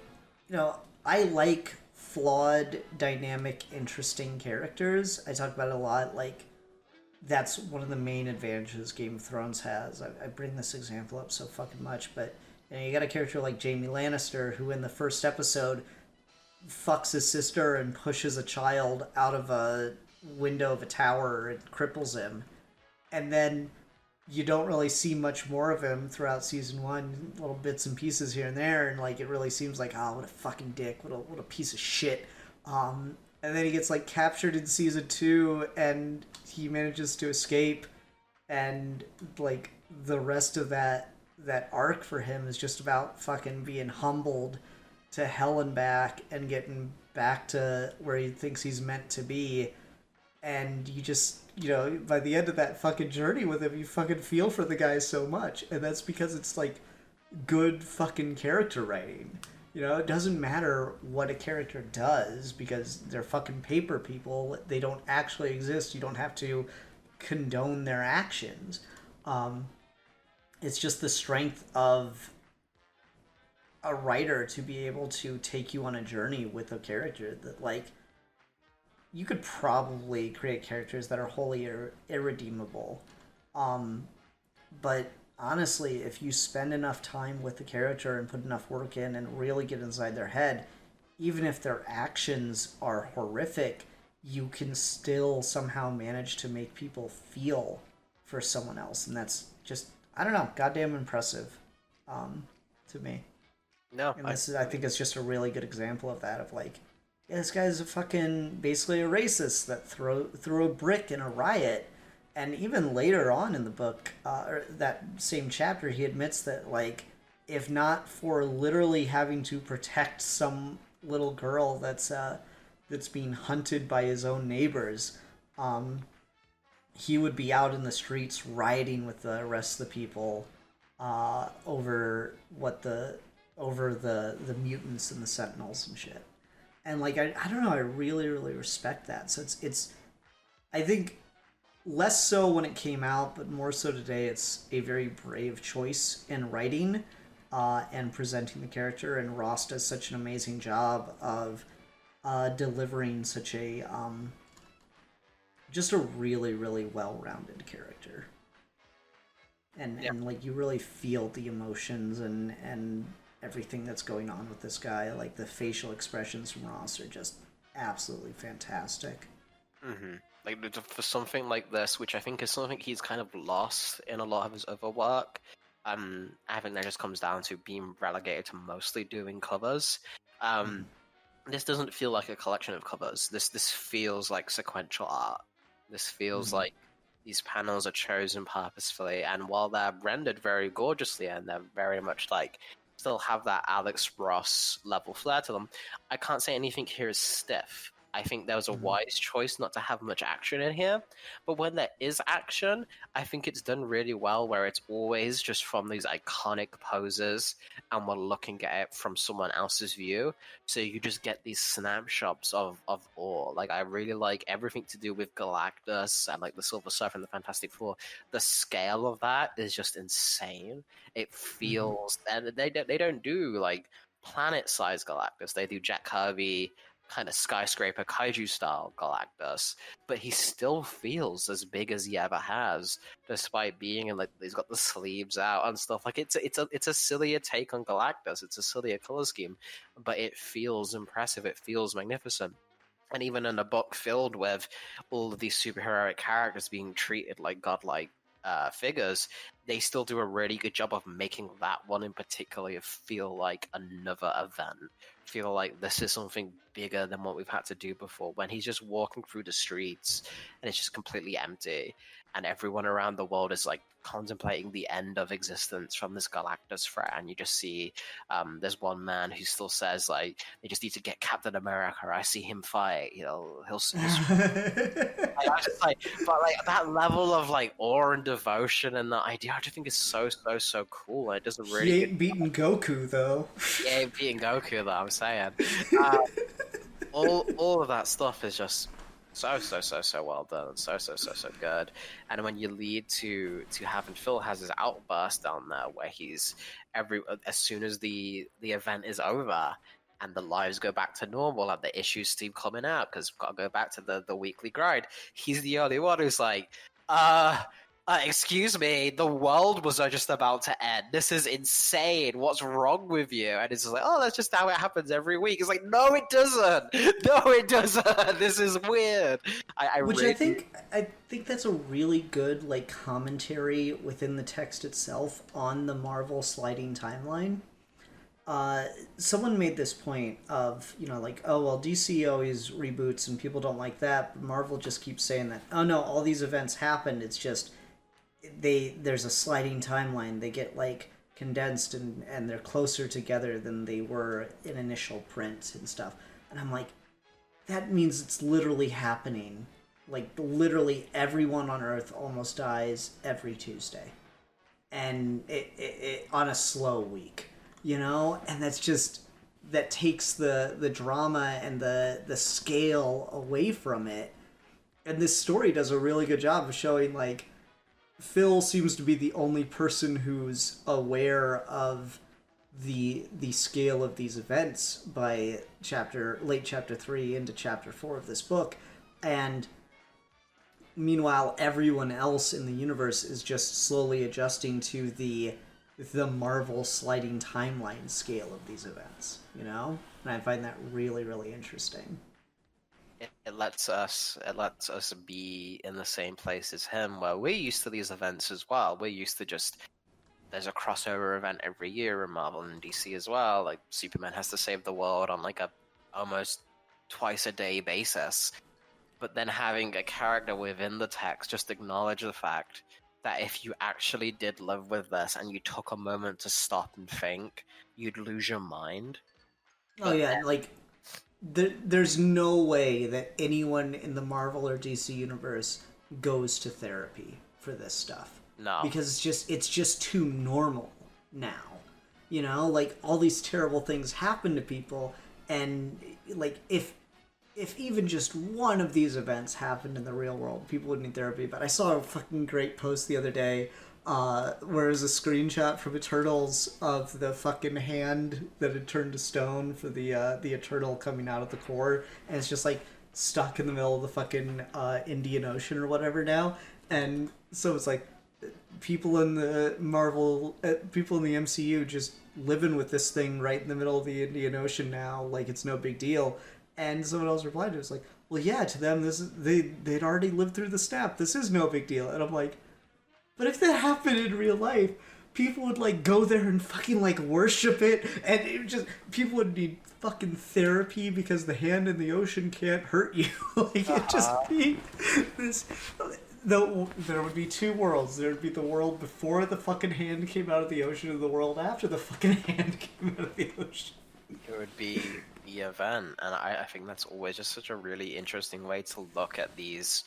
I like flawed, dynamic, interesting characters. I talk about it a lot. Like, that's one of the main advantages Game of Thrones has. I bring this example up so fucking much, but you got a character like Jaime Lannister who in the first episode fucks his sister and pushes a child out of a window of a tower and cripples him, and then you don't really see much more of him throughout season 1, little bits and pieces here and there, and like it really seems like, oh, what a fucking dick, what a piece of shit. And then he gets like captured in season 2 and he manages to escape, and like the rest of that arc for him is just about fucking being humbled to hell and back and getting back to where he thinks he's meant to be. And you just, by the end of that fucking journey with him, you fucking feel for the guy so much. And that's because it's like good fucking character writing. It doesn't matter what a character does because they're fucking paper people. They don't actually exist. You don't have to condone their actions. It's just the strength of a writer to be able to take you on a journey with a character that, like, you could probably create characters that are wholly irredeemable. But honestly, if you spend enough time with the character and put enough work in and really get inside their head, even if their actions are horrific, you can still somehow manage to make people feel for someone else. And that's just, I don't know, goddamn impressive to me. No, And this is, I think, it's just a really good example of that. Of like, yeah, this guy's a fucking basically a racist that threw a brick in a riot, and even later on in the book, or that same chapter, he admits that like, if not for literally having to protect some little girl that's being hunted by his own neighbors, he would be out in the streets rioting with the rest of the people over the mutants and the Sentinels and shit. And like I don't know, I really really respect that. So it's I think less so when it came out, but more so today. It's a very brave choice in writing and presenting the character. And Ross does such an amazing job of delivering such a just a really really well-rounded character. And like you really feel the emotions and everything that's going on with this guy. Like the facial expressions from Ross are just absolutely fantastic. Mm-hmm. Like for something like this, which I think is something he's kind of lost in a lot of his other work. I think that just comes down to being relegated to mostly doing covers. This doesn't feel like a collection of covers. This feels like sequential art. This feels like these panels are chosen purposefully, and while they're rendered very gorgeously and they're very much like still have that Alex Ross level flair to them, I can't say anything here is stiff. I think there was a wise choice not to have much action in here, but when there is action, I think it's done really well, where it's always just from these iconic poses and we're looking at it from someone else's view, so you just get these snapshots of awe. Like, I really like everything to do with Galactus and like the Silver Surfer and the Fantastic Four. The scale of that is just insane. It feels, and they don't do like planet-sized Galactus. They do Jack Kirby kind of skyscraper kaiju style Galactus, but he still feels as big as he ever has, despite being in like he's got the sleeves out and stuff. Like it's a sillier take on Galactus. It's a sillier color scheme, but it feels impressive. It feels magnificent. And even in a book filled with all of these superheroic characters being treated like godlike figures, they still do a really good job of making that one in particular feel like another event, feel like this is something bigger than what we've had to do before. When he's just walking through the streets and it's just completely empty, and everyone around the world is like contemplating the end of existence from this Galactus threat, and you just see there's one man who still says like they just need to get Captain America. I see him fight. You know, he'll I just like, but like that level of like awe and devotion and that idea, I just think is so cool. And it doesn't really. He ain't beating Goku though. Yeah, beating Goku though. I'm saying, all of that stuff is just so well done, so good. And when you lead to having Phil has his outburst down there, where he's as soon as the event is over and the lives go back to normal and the issues keep coming out because we've got to go back to the weekly grind, he's the only one who's like, excuse me, the world was just about to end. This is insane. What's wrong with you? And it's just like, oh, that's just how it happens every week. It's like, no, it doesn't. No, it doesn't. This is weird. I think that's a really good like commentary within the text itself on the Marvel sliding timeline. Someone made this point of, you know, like, oh, well, DC always reboots and people don't like that, but Marvel just keeps saying that, oh no, all these events happened, it's just there's a sliding timeline. They get like condensed and they're closer together than they were in initial print and stuff. And I'm like, that means it's literally happening. Like literally everyone on Earth almost dies every Tuesday, and it on a slow week, you know. And that's just, that takes the drama and the scale away from it. And this story does a really good job of showing like Phil seems to be the only person who's aware of the scale of these events by late chapter 3 into chapter 4 of this book. And Meanwhile, everyone else in the universe is just slowly adjusting to the Marvel sliding timeline scale of these events, you know? And I find that really, really interesting. It lets us be in the same place as him, where we're used to these events as well. We're used to just there's a crossover event every year in Marvel and DC as well. Like Superman has to save the world on like a almost twice a day basis. But then having a character within the text just acknowledge the fact that if you actually did live with this and you took a moment to stop and think, you'd lose your mind. Oh yeah, like there's no way that anyone in the Marvel or DC universe goes to therapy for this stuff. No. Because it's just too normal now. You know, like all these terrible things happen to people, and like if even just one of these events happened in the real world, people would need therapy. But I saw a fucking great post the other day where it was a screenshot from Eternals of the fucking hand that had turned to stone for the Eternal coming out of the core, and it's just like stuck in the middle of the fucking Indian Ocean or whatever now. And so it's like people in the people in the MCU just living with this thing right in the middle of the Indian Ocean now, like it's no big deal. And someone else replied to it, was like, well, yeah, to them, they'd already lived through the snap. This is no big deal. And I'm like, but if that happened in real life, people would, like, go there and fucking, like, worship it. And it just, people would need fucking therapy because the hand in the ocean can't hurt you. Like, it'd just be this... There would be two worlds. There would be the world before the fucking hand came out of the ocean and the world after the fucking hand came out of the ocean. It would be the event, and I think that's always just such a really interesting way to look at these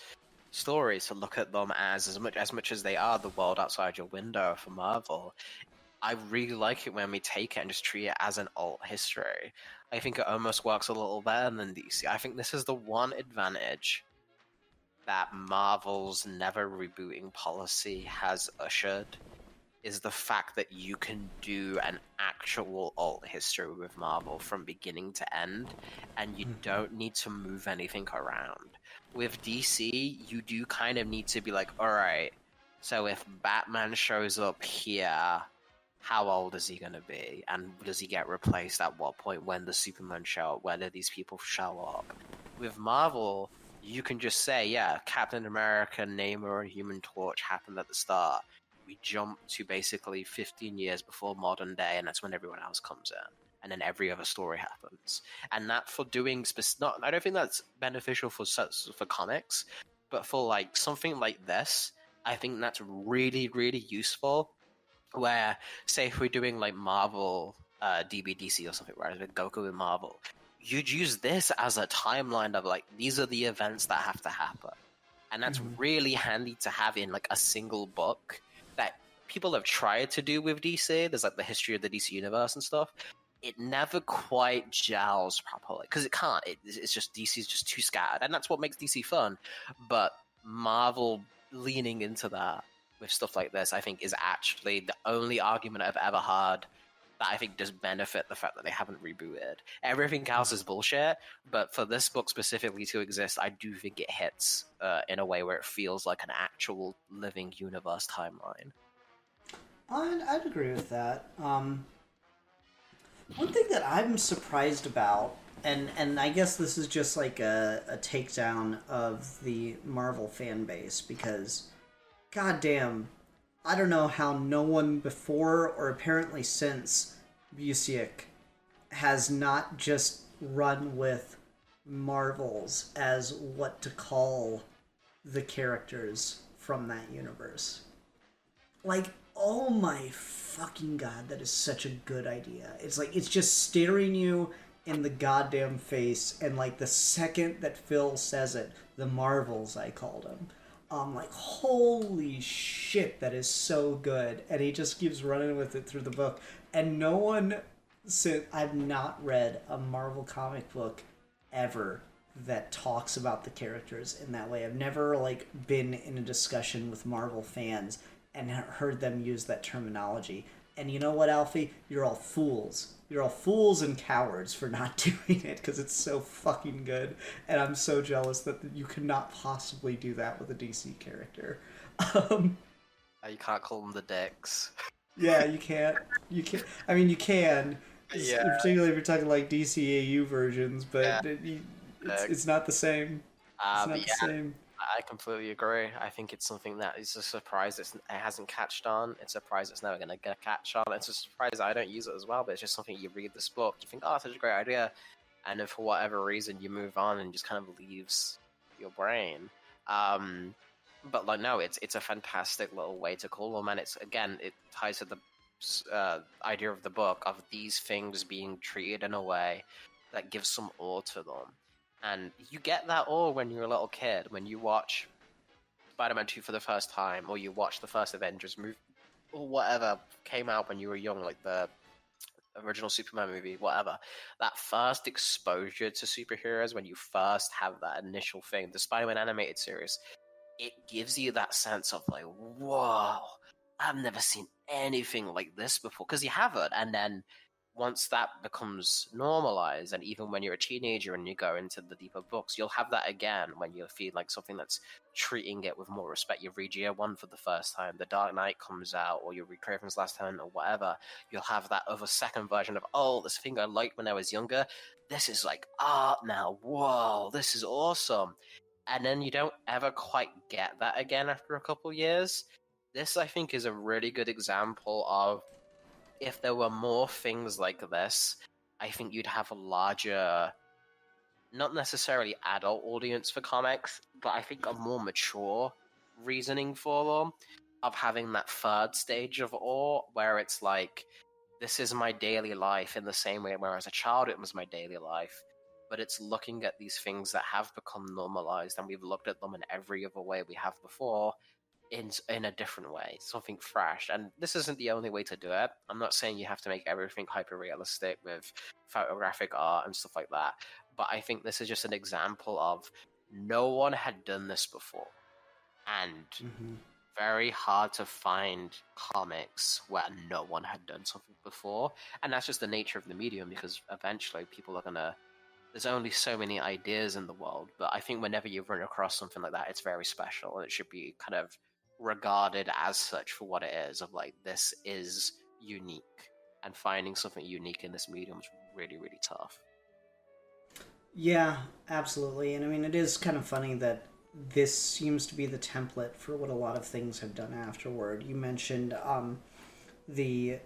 stories, to look at them as much as they are the world outside your window for Marvel. I really like it when we take it and just treat it as an alt history. I think it almost works a little better than DC. I think this is the one advantage that Marvel's never rebooting policy has ushered, is the fact that you can do an actual alt history with Marvel from beginning to end, and you don't need to move anything around. With DC, you do kind of need to be like, alright, so if Batman shows up here, how old is he going to be? And does he get replaced at what point? When does Superman show up? When do these people show up? With Marvel, you can just say, yeah, Captain America, Namor, and Human Torch happened at the start. We jump to basically 15 years before modern day, and that's when everyone else comes in. And then every other story happens. And that for doing... I don't think that's beneficial for comics, but for like something like this, I think that's really, really useful. Where, say if we're doing like Marvel DBDC or something, right, with Goku and Marvel, you'd use this as a timeline of like, these are the events that have to happen. And that's really handy to have in like a single book that people have tried to do with DC. There's like the history of the DC universe and stuff. It never quite gels properly because it can't. It's just DC's just too scattered, and that's what makes DC fun. But Marvel leaning into that with stuff like this, I think, is actually the only argument I've ever heard that I think does benefit the fact that they haven't rebooted. Everything else is bullshit, but for this book specifically to exist, I do think it hits in a way where it feels like an actual living universe timeline. I'd agree with that. One thing that I'm surprised about, and I guess this is just like a takedown of the Marvel fan base, because goddamn, I don't know how no one before or apparently since Busiek has not just run with Marvels as what to call the characters from that universe. Like, oh my fucking god, that is such a good idea. It's like, it's just staring you in the goddamn face, and like the second that Phil says it, the Marvels, I called him. Like, holy shit, that is so good. And he just keeps running with it through the book. And no one, I've not read a Marvel comic book ever that talks about the characters in that way. I've never, like, been in a discussion with Marvel fans and heard them use that terminology. And you know what, Alfie? You're all fools. You're all fools and cowards for not doing it because it's so fucking good. And I'm so jealous that you could not possibly do that with a DC character. Um, You can't call them the dicks. yeah, you can't. You can't. I mean, you can, Yeah. particularly if you're talking like DCAU versions, but Yeah. it's not the same. It's not But the yeah, same. I completely agree. I think it's something that is a surprise it hasn't catched on. It's a surprise it's never going to catch on. It's a surprise I don't use it as well, but it's just something you read this book, you think, oh, such a great idea. And then for whatever reason, you move on and just kind of leaves your brain. But like, no, it's a fantastic little way to call them. And it's, again, it ties to the idea of the book of these things being treated in a way that gives some awe to them. And you get that awe when you're a little kid, when you watch Spider-Man 2 for the first time, or you watch the first Avengers movie, or whatever came out when you were young, like the original Superman movie, whatever. That first exposure to superheroes, when you first have that initial thing, the Spider-Man animated series, it gives you that sense of like, whoa, I've never seen anything like this before, because you haven't. And then once that becomes normalized, and even when you're a teenager and you go into the deeper books, you'll have that again when you feel like something that's treating it with more respect. You read Year One for the first time, The Dark Knight comes out, or you read Craven's Last Hunt, or whatever. You'll have that other second version of, oh, this thing I liked when I was younger, this is like art now, whoa, this is awesome. And then you don't ever quite get that again after a couple years. This, I think, is a really good example of, if there were more things like this, I think you'd have a larger, not necessarily adult audience for comics, but I think a more mature reasoning for them, of having that third stage of awe, where it's like, this is my daily life in the same way where as a child it was my daily life, but it's looking at these things that have become normalized, and we've looked at them in every other way we have before, in a different way, something fresh. And this isn't the only way to do it. I'm not saying you have to make everything hyper realistic with photographic art and stuff like that, but I think this is just an example of, no one had done this before, and very hard to find comics where no one had done something before. And that's just the nature of the medium, because eventually people are gonna, there's only so many ideas in the world. But I think whenever you run across something like that, it's very special, and it should be kind of regarded as such for what it is, of like, this is unique, and finding something unique in this medium is really, really tough. Yeah, absolutely. And I mean, it is kind of funny that this seems to be the template for what a lot of things have done afterward. You mentioned the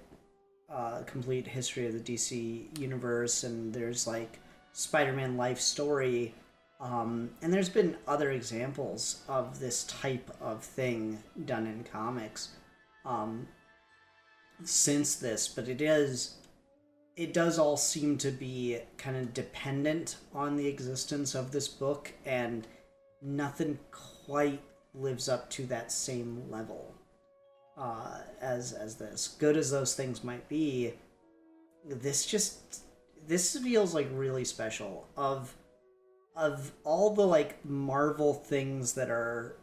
complete history of the DC universe, and there's like Spider-Man life story. And there's been other examples of this type of thing done in comics since this, but it does all seem to be kind of dependent on the existence of this book, and nothing quite lives up to that same level as this. Good as those things might be, this feels like really special. Of all the like Marvel things that are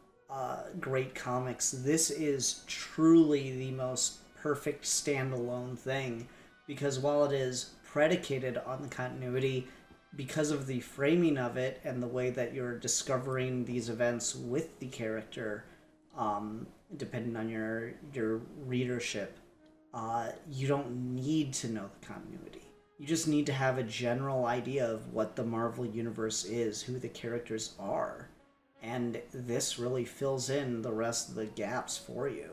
great comics, this is truly the most perfect standalone thing, because while it is predicated on the continuity, because of the framing of it and the way that you're discovering these events with the character, depending on your readership, you don't need to know the continuity. You just need to have a general idea of what the Marvel Universe is, who the characters are. And this really fills in the rest of the gaps for you.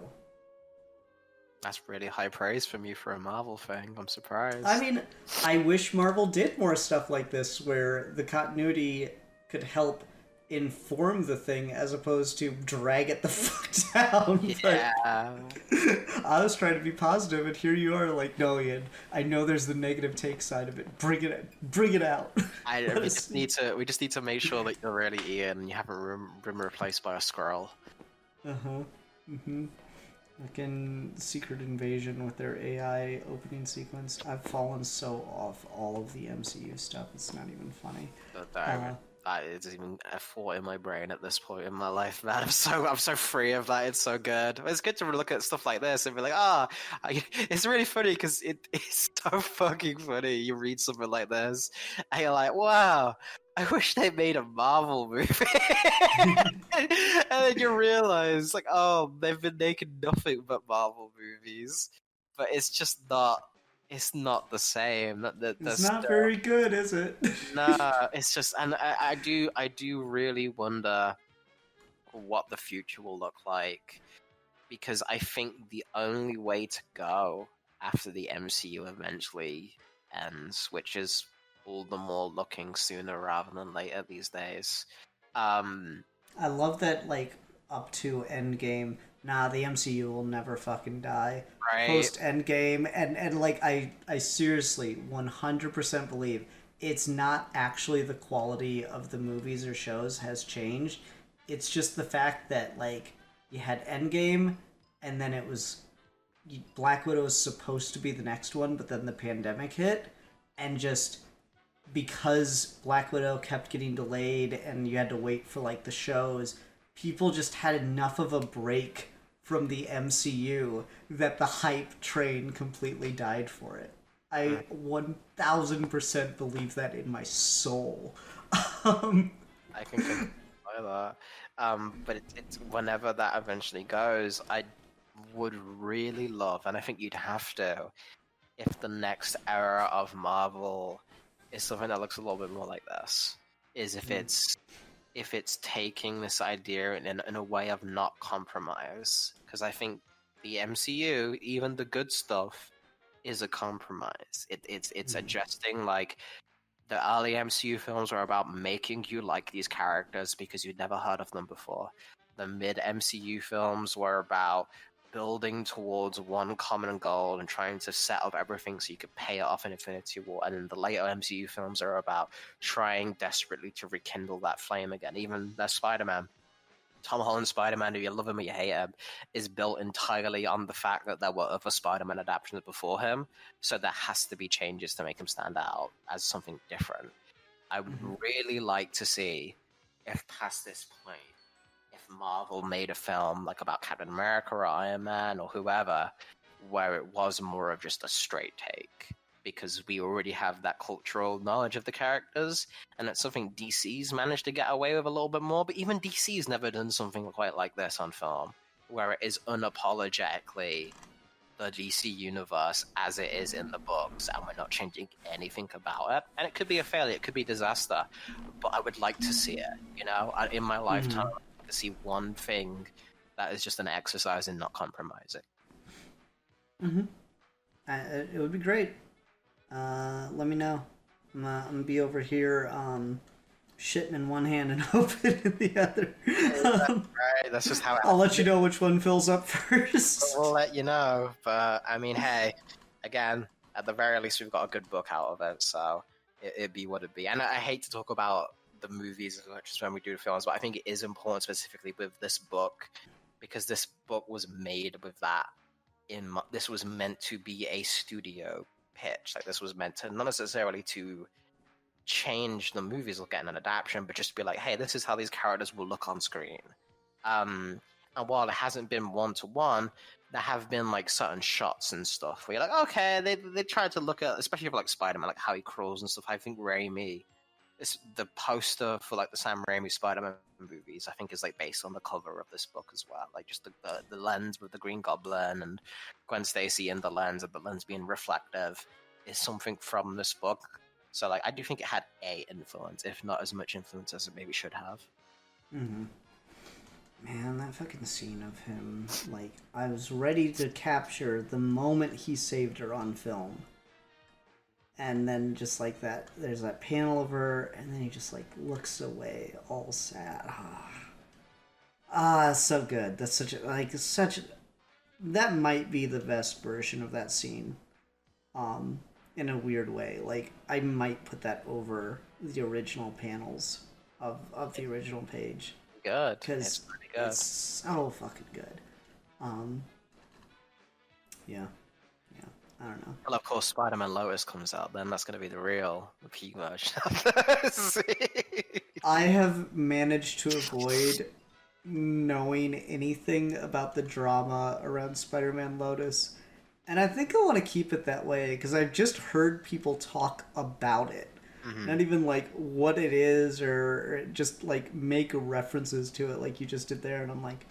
That's really high praise from you for a Marvel thing. I'm surprised. I mean, I wish Marvel did more stuff like this, where the continuity could help inform the thing as opposed to drag it the fuck down. Yeah. But I was trying to be positive, and here you are like, no, Ian, I know there's the negative take side of it. Bring it out. We just need to make sure that you're really Ian and you haven't been replaced by a Skrull. Like in Secret Invasion with their AI opening sequence, I've fallen so off all of the MCU stuff. It's not even funny. it's even a thought in my brain at this point in my life, man. I'm so free of that. It's so good. It's good to look at stuff like this and be like, it's really funny because it's so fucking funny. You read something like this, and you're like, wow. I wish they made a Marvel movie. And then you realize, like, oh, they've been making nothing but Marvel movies, but it's just not. It's not the same. It's not very good, is it? Nah, it's just, and I do really wonder what the future will look like, because I think the only way to go after the MCU eventually ends, which is all the more looking sooner rather than later these days. I love that, like, up to Endgame, nah, the MCU will never fucking die. Right. Post Endgame, and like, I seriously 100% believe it's not actually the quality of the movies or shows has changed. It's just the fact that, like, you had Endgame, and then it was Black Widow was supposed to be the next one, but then the pandemic hit, and just because Black Widow kept getting delayed and you had to wait for, like, the shows, people just had enough of a break from the MCU that the hype train completely died for it. I 1000% believe that in my soul. I can confirm that. But it's whenever that eventually goes, I would really love, and I think you'd have to, if the next era of Marvel is something that looks a little bit more like this, is if it's taking this idea in a way of not compromise, because I think the MCU, even the good stuff, is a compromise. It's adjusting, like, the early MCU films are about making you like these characters because you'd never heard of them before. The mid MCU films were about building towards one common goal and trying to set up everything so you could pay it off in Infinity War. And then the later MCU films are about trying desperately to rekindle that flame again. Even the Spider-Man, Tom Holland's Spider-Man, do you love him or you hate him, is built entirely on the fact that there were other Spider-Man adaptations before him, so there has to be changes to make him stand out as something different. I would really like to see, if past this point, if Marvel made a film like about Captain America or Iron Man or whoever, where it was more of just a straight take, because we already have that cultural knowledge of the characters, and it's something DC's managed to get away with a little bit more, but even DC's never done something quite like this on film, where it is unapologetically the DC universe as it is in the books, and we're not changing anything about it. And it could be a failure, it could be a disaster, but I would like to see it, you know? In my lifetime, I'd like to see one thing that is just an exercise in not compromising. It would be great. Let me know. I'm gonna be over here shitting in one hand and hoping in the other. Right, that's just how it I'll let you know which one fills up first. We'll let you know, but I mean, hey, again, at the very least, we've got a good book out of it, so it'd be what it'd be. And I hate to talk about the movies as much as when we do the films, but I think it is important specifically with this book, because this book was made with that this was meant to be a studio pitch. Like, this was meant to not necessarily to change the movies or get an adaptation, but just be like, hey, this is how these characters will look on screen. And while it hasn't been one-to-one, there have been, like, certain shots and stuff where you're like, okay, they tried to look at, especially for, like, Spider-Man, like how he crawls and stuff. I think Raimi, the poster for, like, the Sam Raimi Spider-Man movies, I think is, like, based on the cover of this book as well. Like, just the lens with the Green Goblin and Gwen Stacy in the lens, and the lens being reflective, is something from this book. So, like, I do think it had a influence, if not as much influence as it maybe should have. Man, that fucking scene of him, like, I was ready to capture the moment he saved her on film. And then just like that, there's that panel of her, and then he just, like, looks away, all sad. So good. That's that might be the best version of that scene. In a weird way. Like, I might put that over the original panels of the original page. Good. Because it's so fucking good. Yeah. I don't know. Well, of course, Spider-Man Lotus comes out, then that's going to be the peak version of this. I have managed to avoid knowing anything about the drama around Spider-Man Lotus, and I think I want to keep it that way because I've just heard people talk about it. Not even like what it is or just like make references to it like you just did there, and I'm like,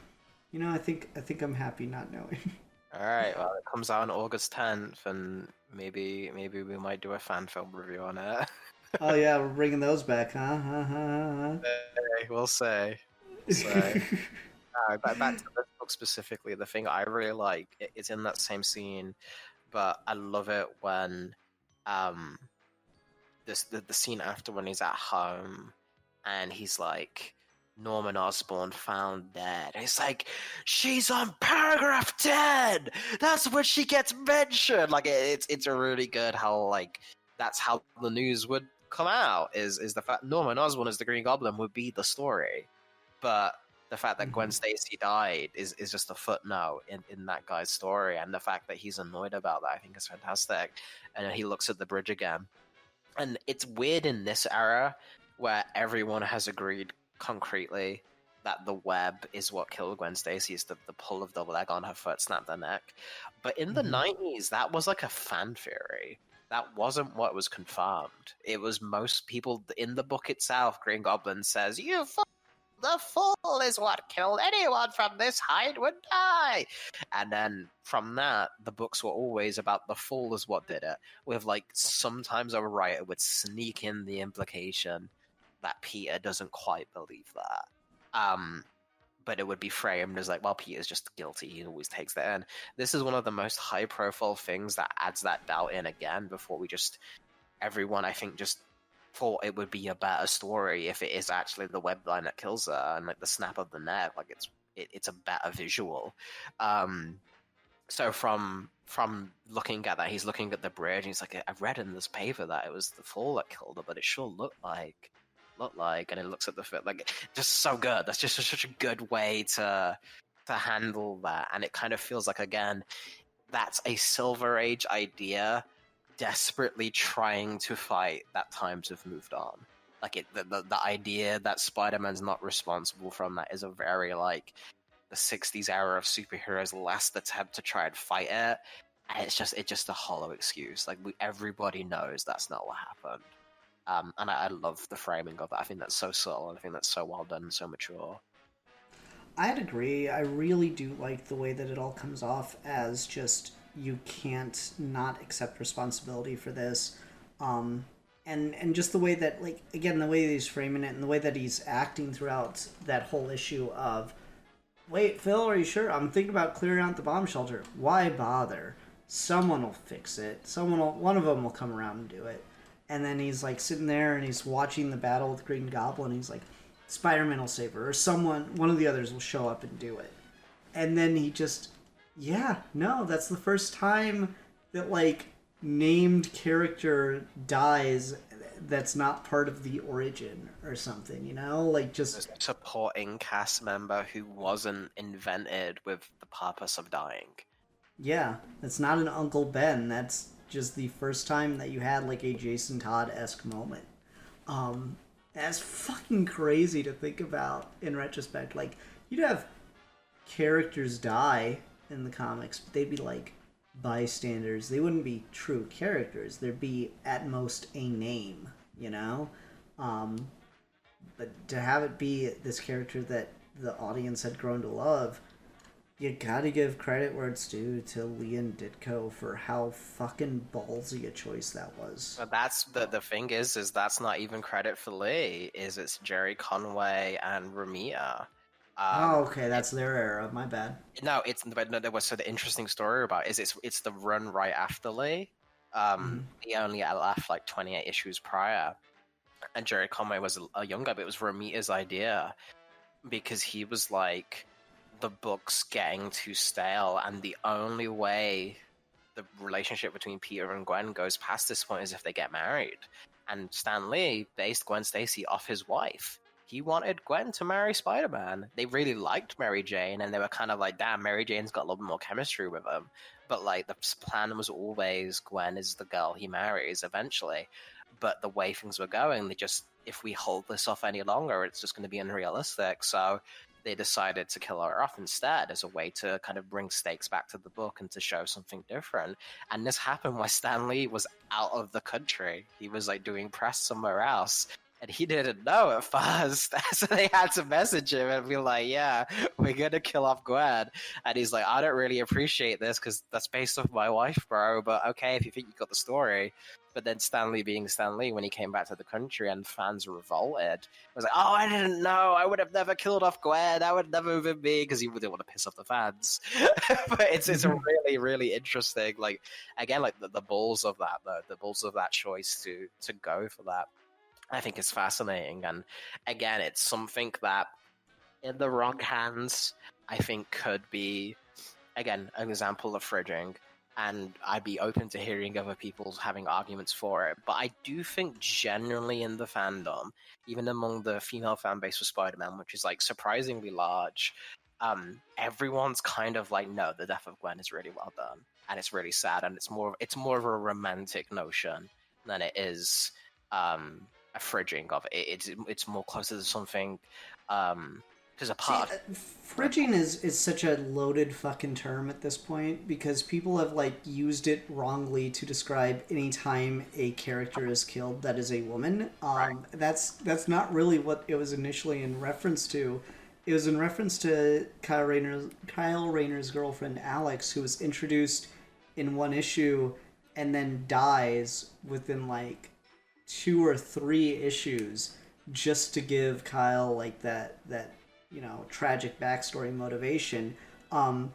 I think I'm happy not knowing. All right, well, it comes out on August 10th, and maybe we might do a fan film review on it. Oh yeah, we're bringing those back, huh? Hey, we'll say. So, back to this book specifically, the thing I really like is in that same scene, but I love it when um the scene after when he's at home and he's like Norman Osborn found dead. And he's like, she's on paragraph 10. That's when she gets mentioned. Like it's a really good how like that's how the news would come out is the fact Norman Osborn as the Green Goblin would be the story, but the fact that Gwen Stacy died is just a footnote in that guy's story, and the fact that he's annoyed about that I think is fantastic. And then he looks at the bridge again. And it's weird in this era where everyone has agreed concretely that the web is what killed Gwen Stacy, is the pull of the leg on her foot snapped her neck. But in the 90s, that was like a fan theory. That wasn't what was confirmed. It was most people in the book itself. Green Goblin says, the Fool is what killed anyone from this height would die. And then from that, the books were always about the Fool is what did it. With like sometimes a writer would sneak in the implication that Peter doesn't quite believe that. But it would be framed as like, well, Peter's just guilty. He always takes that in. This is one of the most high-profile things that adds that doubt in again before we just... Everyone, I think, just thought it would be a better story if it is actually the web line that kills her and like the snap of the neck, like it's a better visual. So from looking at that, he's looking at the bridge and he's like, I've read in this paper that it was the Fall that killed her, but it sure looked like, and it looks at the foot, like just so good. That's just such a good way to handle that, and it kind of feels like, again, that's a Silver Age idea desperately trying to fight that times have moved on. Like the idea that Spider-Man's not responsible from that is a very like the 60s era of superheroes last attempt to try and fight it, and it's just a hollow excuse. Like everybody knows that's not what happened. And I love the framing of it. I think that's so subtle, and I think that's so well done and so mature. I'd agree. I really do like the way that it all comes off as just you can't not accept responsibility for this. And just the way that, like, again, the way that he's framing it and the way that he's acting throughout that whole issue of, wait, Phil, are you sure? I'm thinking about clearing out the bomb shelter. Why bother? Someone will fix it. One of them will come around and do it. And then he's, like, sitting there and he's watching the battle with Green Goblin. He's like, Spider-Man will save her. Or one of the others will show up and do it. And then he just... Yeah, no, that's the first time that, like, named character dies that's not part of the origin or something, you know? Like, just... A supporting cast member who wasn't invented with the purpose of dying. Yeah, that's not an Uncle Ben. That's just the first time that you had, like, a Jason Todd-esque moment. That's fucking crazy to think about in retrospect. Like, you'd have characters die in the comics, but they'd be like bystanders. They wouldn't be true characters. There'd be at most a name, you know? But to have it be this character that the audience had grown to love, you gotta give credit where it's due to Leon Ditko for how fucking ballsy a choice that was. But that's the thing is that's not even credit for Lee. It's Jerry Conway and Romita. Oh, okay, that's their era. My bad. No, there was the interesting story about it's the run right after Lee. He only left like 28 issues prior, and Jerry Conway was a young guy, but it was Romita's idea because he was like, the book's getting too stale, and the only way the relationship between Peter and Gwen goes past this point is if they get married. And Stan Lee based Gwen Stacy off his wife. He wanted Gwen to marry Spider-Man. They really liked Mary Jane, and they were kind of like, damn, Mary Jane's got a little bit more chemistry with him. But, like, the plan was always Gwen is the girl he marries eventually. But the way things were going, if we hold this off any longer, it's just going to be unrealistic. So they decided to kill her off instead as a way to kind of bring stakes back to the book and to show something different. And this happened while Stan Lee was out of the country. He was like doing press somewhere else. And he didn't know at first, so they had to message him and be like, "Yeah, we're gonna kill off Gwen." And he's like, "I don't really appreciate this because that's based off my wife, bro. But okay, if you think you got the story." But then Stan Lee being Stan Lee, when he came back to the country and fans revolted, was like, "Oh, I didn't know. I would have never killed off Gwen. That would never have been me," because he didn't want to piss off the fans. But it's a really, really interesting, like, again, like the balls of that, the balls of that choice to go for that. I think is fascinating, and again, it's something that, in the wrong hands, I think could be, again, an example of fridging, and I'd be open to hearing other people having arguments for it. But I do think generally in the fandom, even among the female fan base for Spider-Man, which is like surprisingly large, everyone's kind of like, no, the death of Gwen is really well done, and it's really sad, and it's more of a romantic notion than it is a fridging of it. It's more closer to something because a part fridging is such a loaded fucking term at this point, because people have like used it wrongly to describe any time a character is killed that is a woman. Right. That's not really what it was initially in reference to. It was in reference to Kyle Rayner's girlfriend Alex, who was introduced in one issue and then dies within like 2 or 3 issues, just to give Kyle like that tragic backstory motivation. And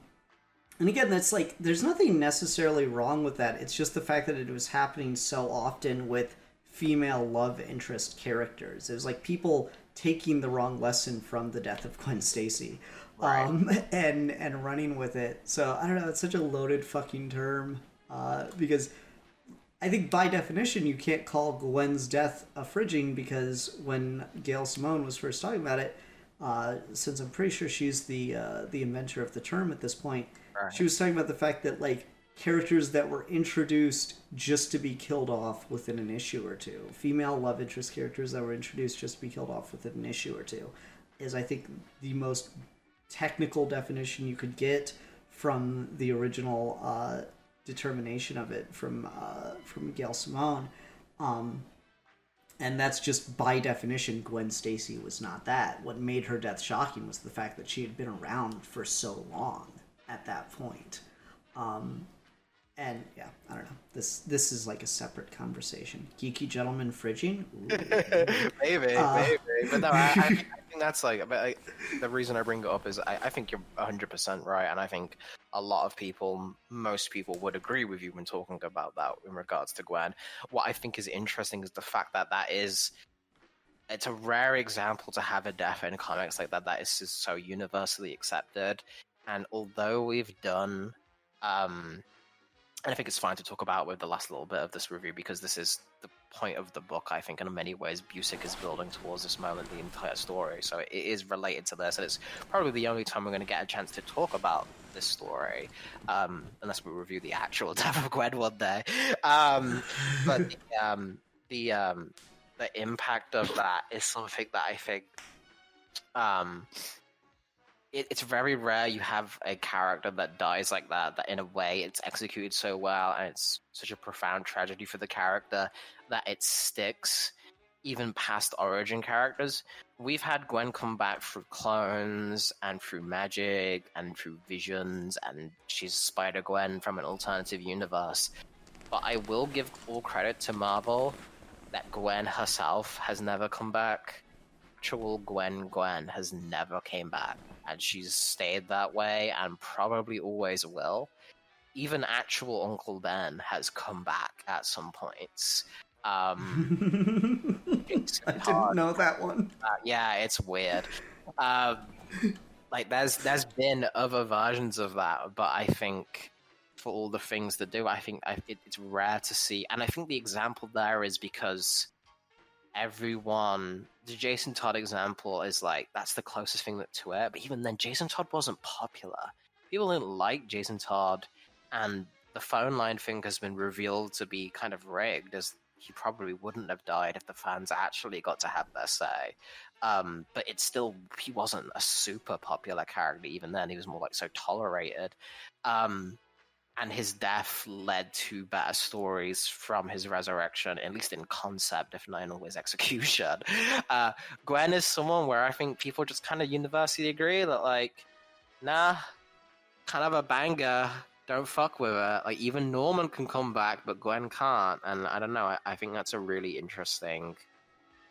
again, that's like, there's nothing necessarily wrong with that. It's just the fact that it was happening so often with female love interest characters. It was like people taking the wrong lesson from the death of Gwen Stacy, Right. and running with it. So I don't know. It's such a loaded fucking term, because I think by definition you can't call Gwen's death a fridging, because when Gail Simone was first talking about it, since I'm pretty sure she's the inventor of the term at this point, Right. she was talking about the fact that like characters that were introduced just to be killed off within an issue or two, female love interest characters that were introduced just to be killed off within an issue or two, is I think the most technical definition you could get from the original determination of it from Gail Simone, and that's just by definition. Gwen Stacy was not that. What made her death shocking was the fact that she had been around for so long at that point. And yeah, I don't know. This is like a separate conversation. Geeky gentleman fridging. maybe. But no, I think that's like. But the reason I bring it up is I think you're 100% right, and I think a lot of people, most people, would agree with you when talking about that in regards to Gwen. What I think is interesting is the fact that it's a rare example to have a death in comics like that is just so universally accepted. And although we've done, and I think it's fine to talk about with the last little bit of this review, because this is the point of the book, I think, in many ways. Busiek is building towards this moment, the entire story, so it is related to this, and it's probably the only time we're going to get a chance to talk about this story, unless we review the actual Death of Gwen one day. But the impact of that is something that I think it's very rare you have a character that dies like that in a way it's executed so well, and it's such a profound tragedy for the character that it sticks even past origin characters. We've had Gwen come back through clones and through magic and through visions, and she's Spider-Gwen from an alternative universe. But I will give all credit to Marvel that Gwen herself has never come back. Actual Gwen has never came back, and she's stayed that way and probably always will. Even actual Uncle Ben has come back at some points. I didn't know that one. Yeah, it's weird. Like there's been other versions of that, but I think for all the things to do, I think it's rare to see. And I think the example there is because the Jason Todd example is like, that's the closest thing to it, but even then Jason Todd wasn't popular. People didn't like Jason Todd, and the phone line thing has been revealed to be kind of rigged, as he probably wouldn't have died if the fans actually got to have their say. But it's still, he wasn't a super popular character even then. He was more like so tolerated. And his death led to better stories from his resurrection, at least in concept, if not in always execution. Gwen is someone where I think people just kind of universally agree that, like, nah, kind of a banger, don't fuck with it. Like, even Norman can come back, but Gwen can't. And I don't know, I think that's a really interesting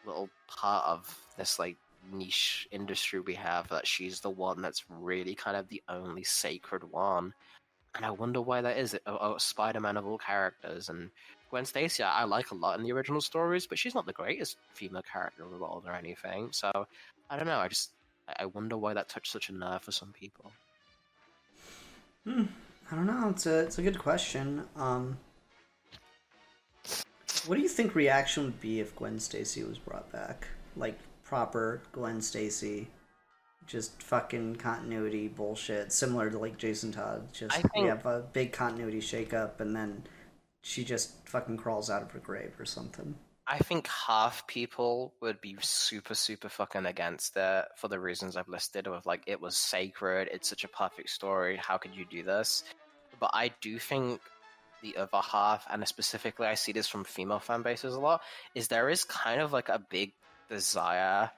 little part of this, like, niche industry we have, that she's the one that's really kind of the only sacred one. And I wonder why that is. Spider-Man of all characters, and Gwen Stacy I like a lot in the original stories, but she's not the greatest female character of the world or anything. So I don't know. I wonder why that touched such a nerve for some people. I don't know. It's a good question. What do you think reaction would be if Gwen Stacy was brought back? Like proper Gwen Stacy. Just fucking continuity bullshit, similar to like Jason Todd. We have a big continuity shakeup, and then she just fucking crawls out of her grave or something. I think half people would be super, super fucking against it for the reasons I've listed. Of like, it was sacred, it's such a perfect story, how could you do this? But I do think the other half, and specifically I see this from female fan bases a lot, is there is kind of like a big desire.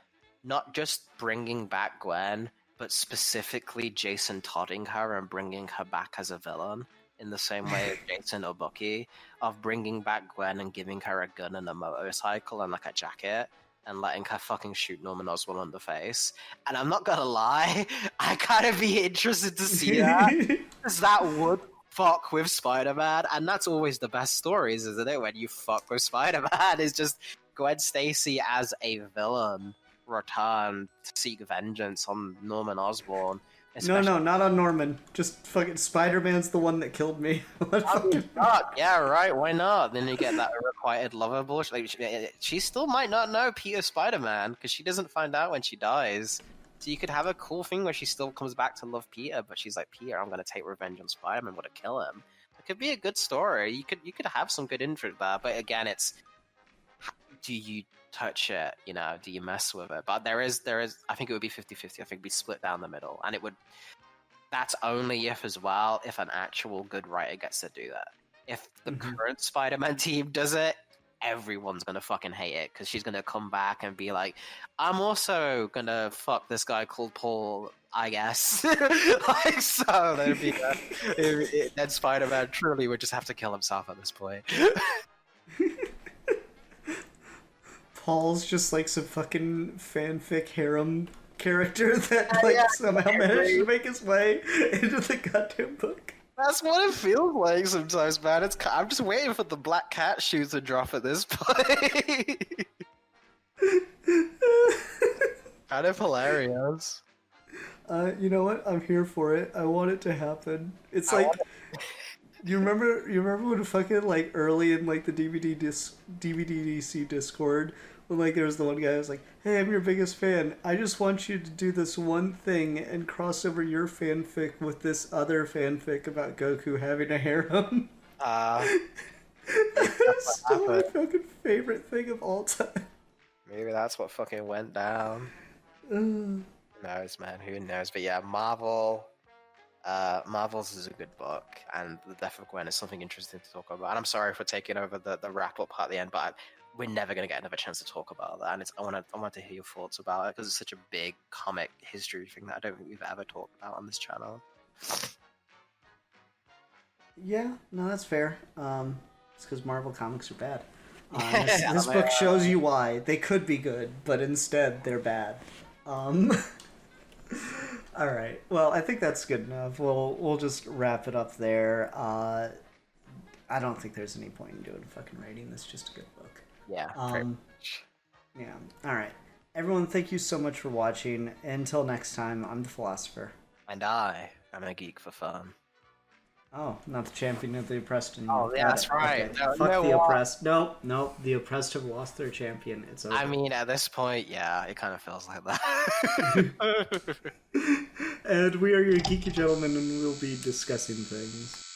Not just bringing back Gwen, but specifically Jason Todding her and bringing her back as a villain in the same way as Jason or Bucky, of bringing back Gwen and giving her a gun and a motorcycle and like a jacket and letting her fucking shoot Norman Osborn in the face. And I'm not gonna lie, I kind of be interested to see that, because that would fuck with Spider-Man, and that's always the best stories, isn't it? When you fuck with Spider-Man, is just Gwen Stacy as a villain return to seek vengeance on Norman Osborn. No, not on Norman. Just fucking Spider-Man's the one that killed me. Yeah, right, why not? Then you get that requited lover bullshit. Like, she still might not know Peter Spider-Man, because she doesn't find out when she dies. So you could have a cool thing where she still comes back to love Peter, but she's like, Peter, I'm going to take revenge on Spider-Man, I'm going to kill him. It could be a good story. You could have some good intrigue there, but again, it's, do you touch it, you know, do you mess with it? But there is I think it would be 50-50. I think it'd be split down the middle, and that's only if an actual good writer gets to do that. If the current Spider-Man team does it, everyone's gonna fucking hate it, because she's gonna come back and be like, I'm also gonna fuck this guy called Paul, I guess. Like, so then Spider-Man truly would just have to kill himself at this point. Paul's just like some fucking fanfic harem character that somehow managed to make his way into the goddamn book. That's what it feels like sometimes, man. I'm just waiting for the Black Cat shoe to drop at this point. Kind of hilarious. You know what? I'm here for it. I want it to happen. It's like, you remember when fucking like early in like the DVD-DC Discord, when like there was the one guy who was like, hey, I'm your biggest fan. I just want you to do this one thing and cross over your fanfic with this other fanfic about Goku having a harem. It's still my fucking favorite thing of all time. Maybe that's what fucking went down. Who knows, man? Who knows? But yeah, Marvels is a good book, and the death of Gwen is something interesting to talk about. And I'm sorry for taking over the wrap-up part at the end, but we're never going to get another chance to talk about that, and I want to hear your thoughts about it, because it's such a big comic history thing that I don't think we've ever talked about on this channel. Yeah, no, that's fair. It's because Marvel comics are bad. This book shows you why. They could be good, but instead they're bad. Alright, well, I think that's good enough. We'll just wrap it up there. I don't think there's any point in doing a fucking rating. This is just a good book. Yeah, pretty much. Yeah, alright. Everyone, thank you so much for watching. Until next time, I'm the Philosopher. And I'm a geek for fun. Oh, not the champion of the oppressed anymore. Oh, yeah, that's right. Okay. No, fuck the oppressed. Nope. The oppressed have lost their champion. It's over. I mean, at this point, yeah, it kind of feels like that. And we are your geeky gentlemen, and we'll be discussing things.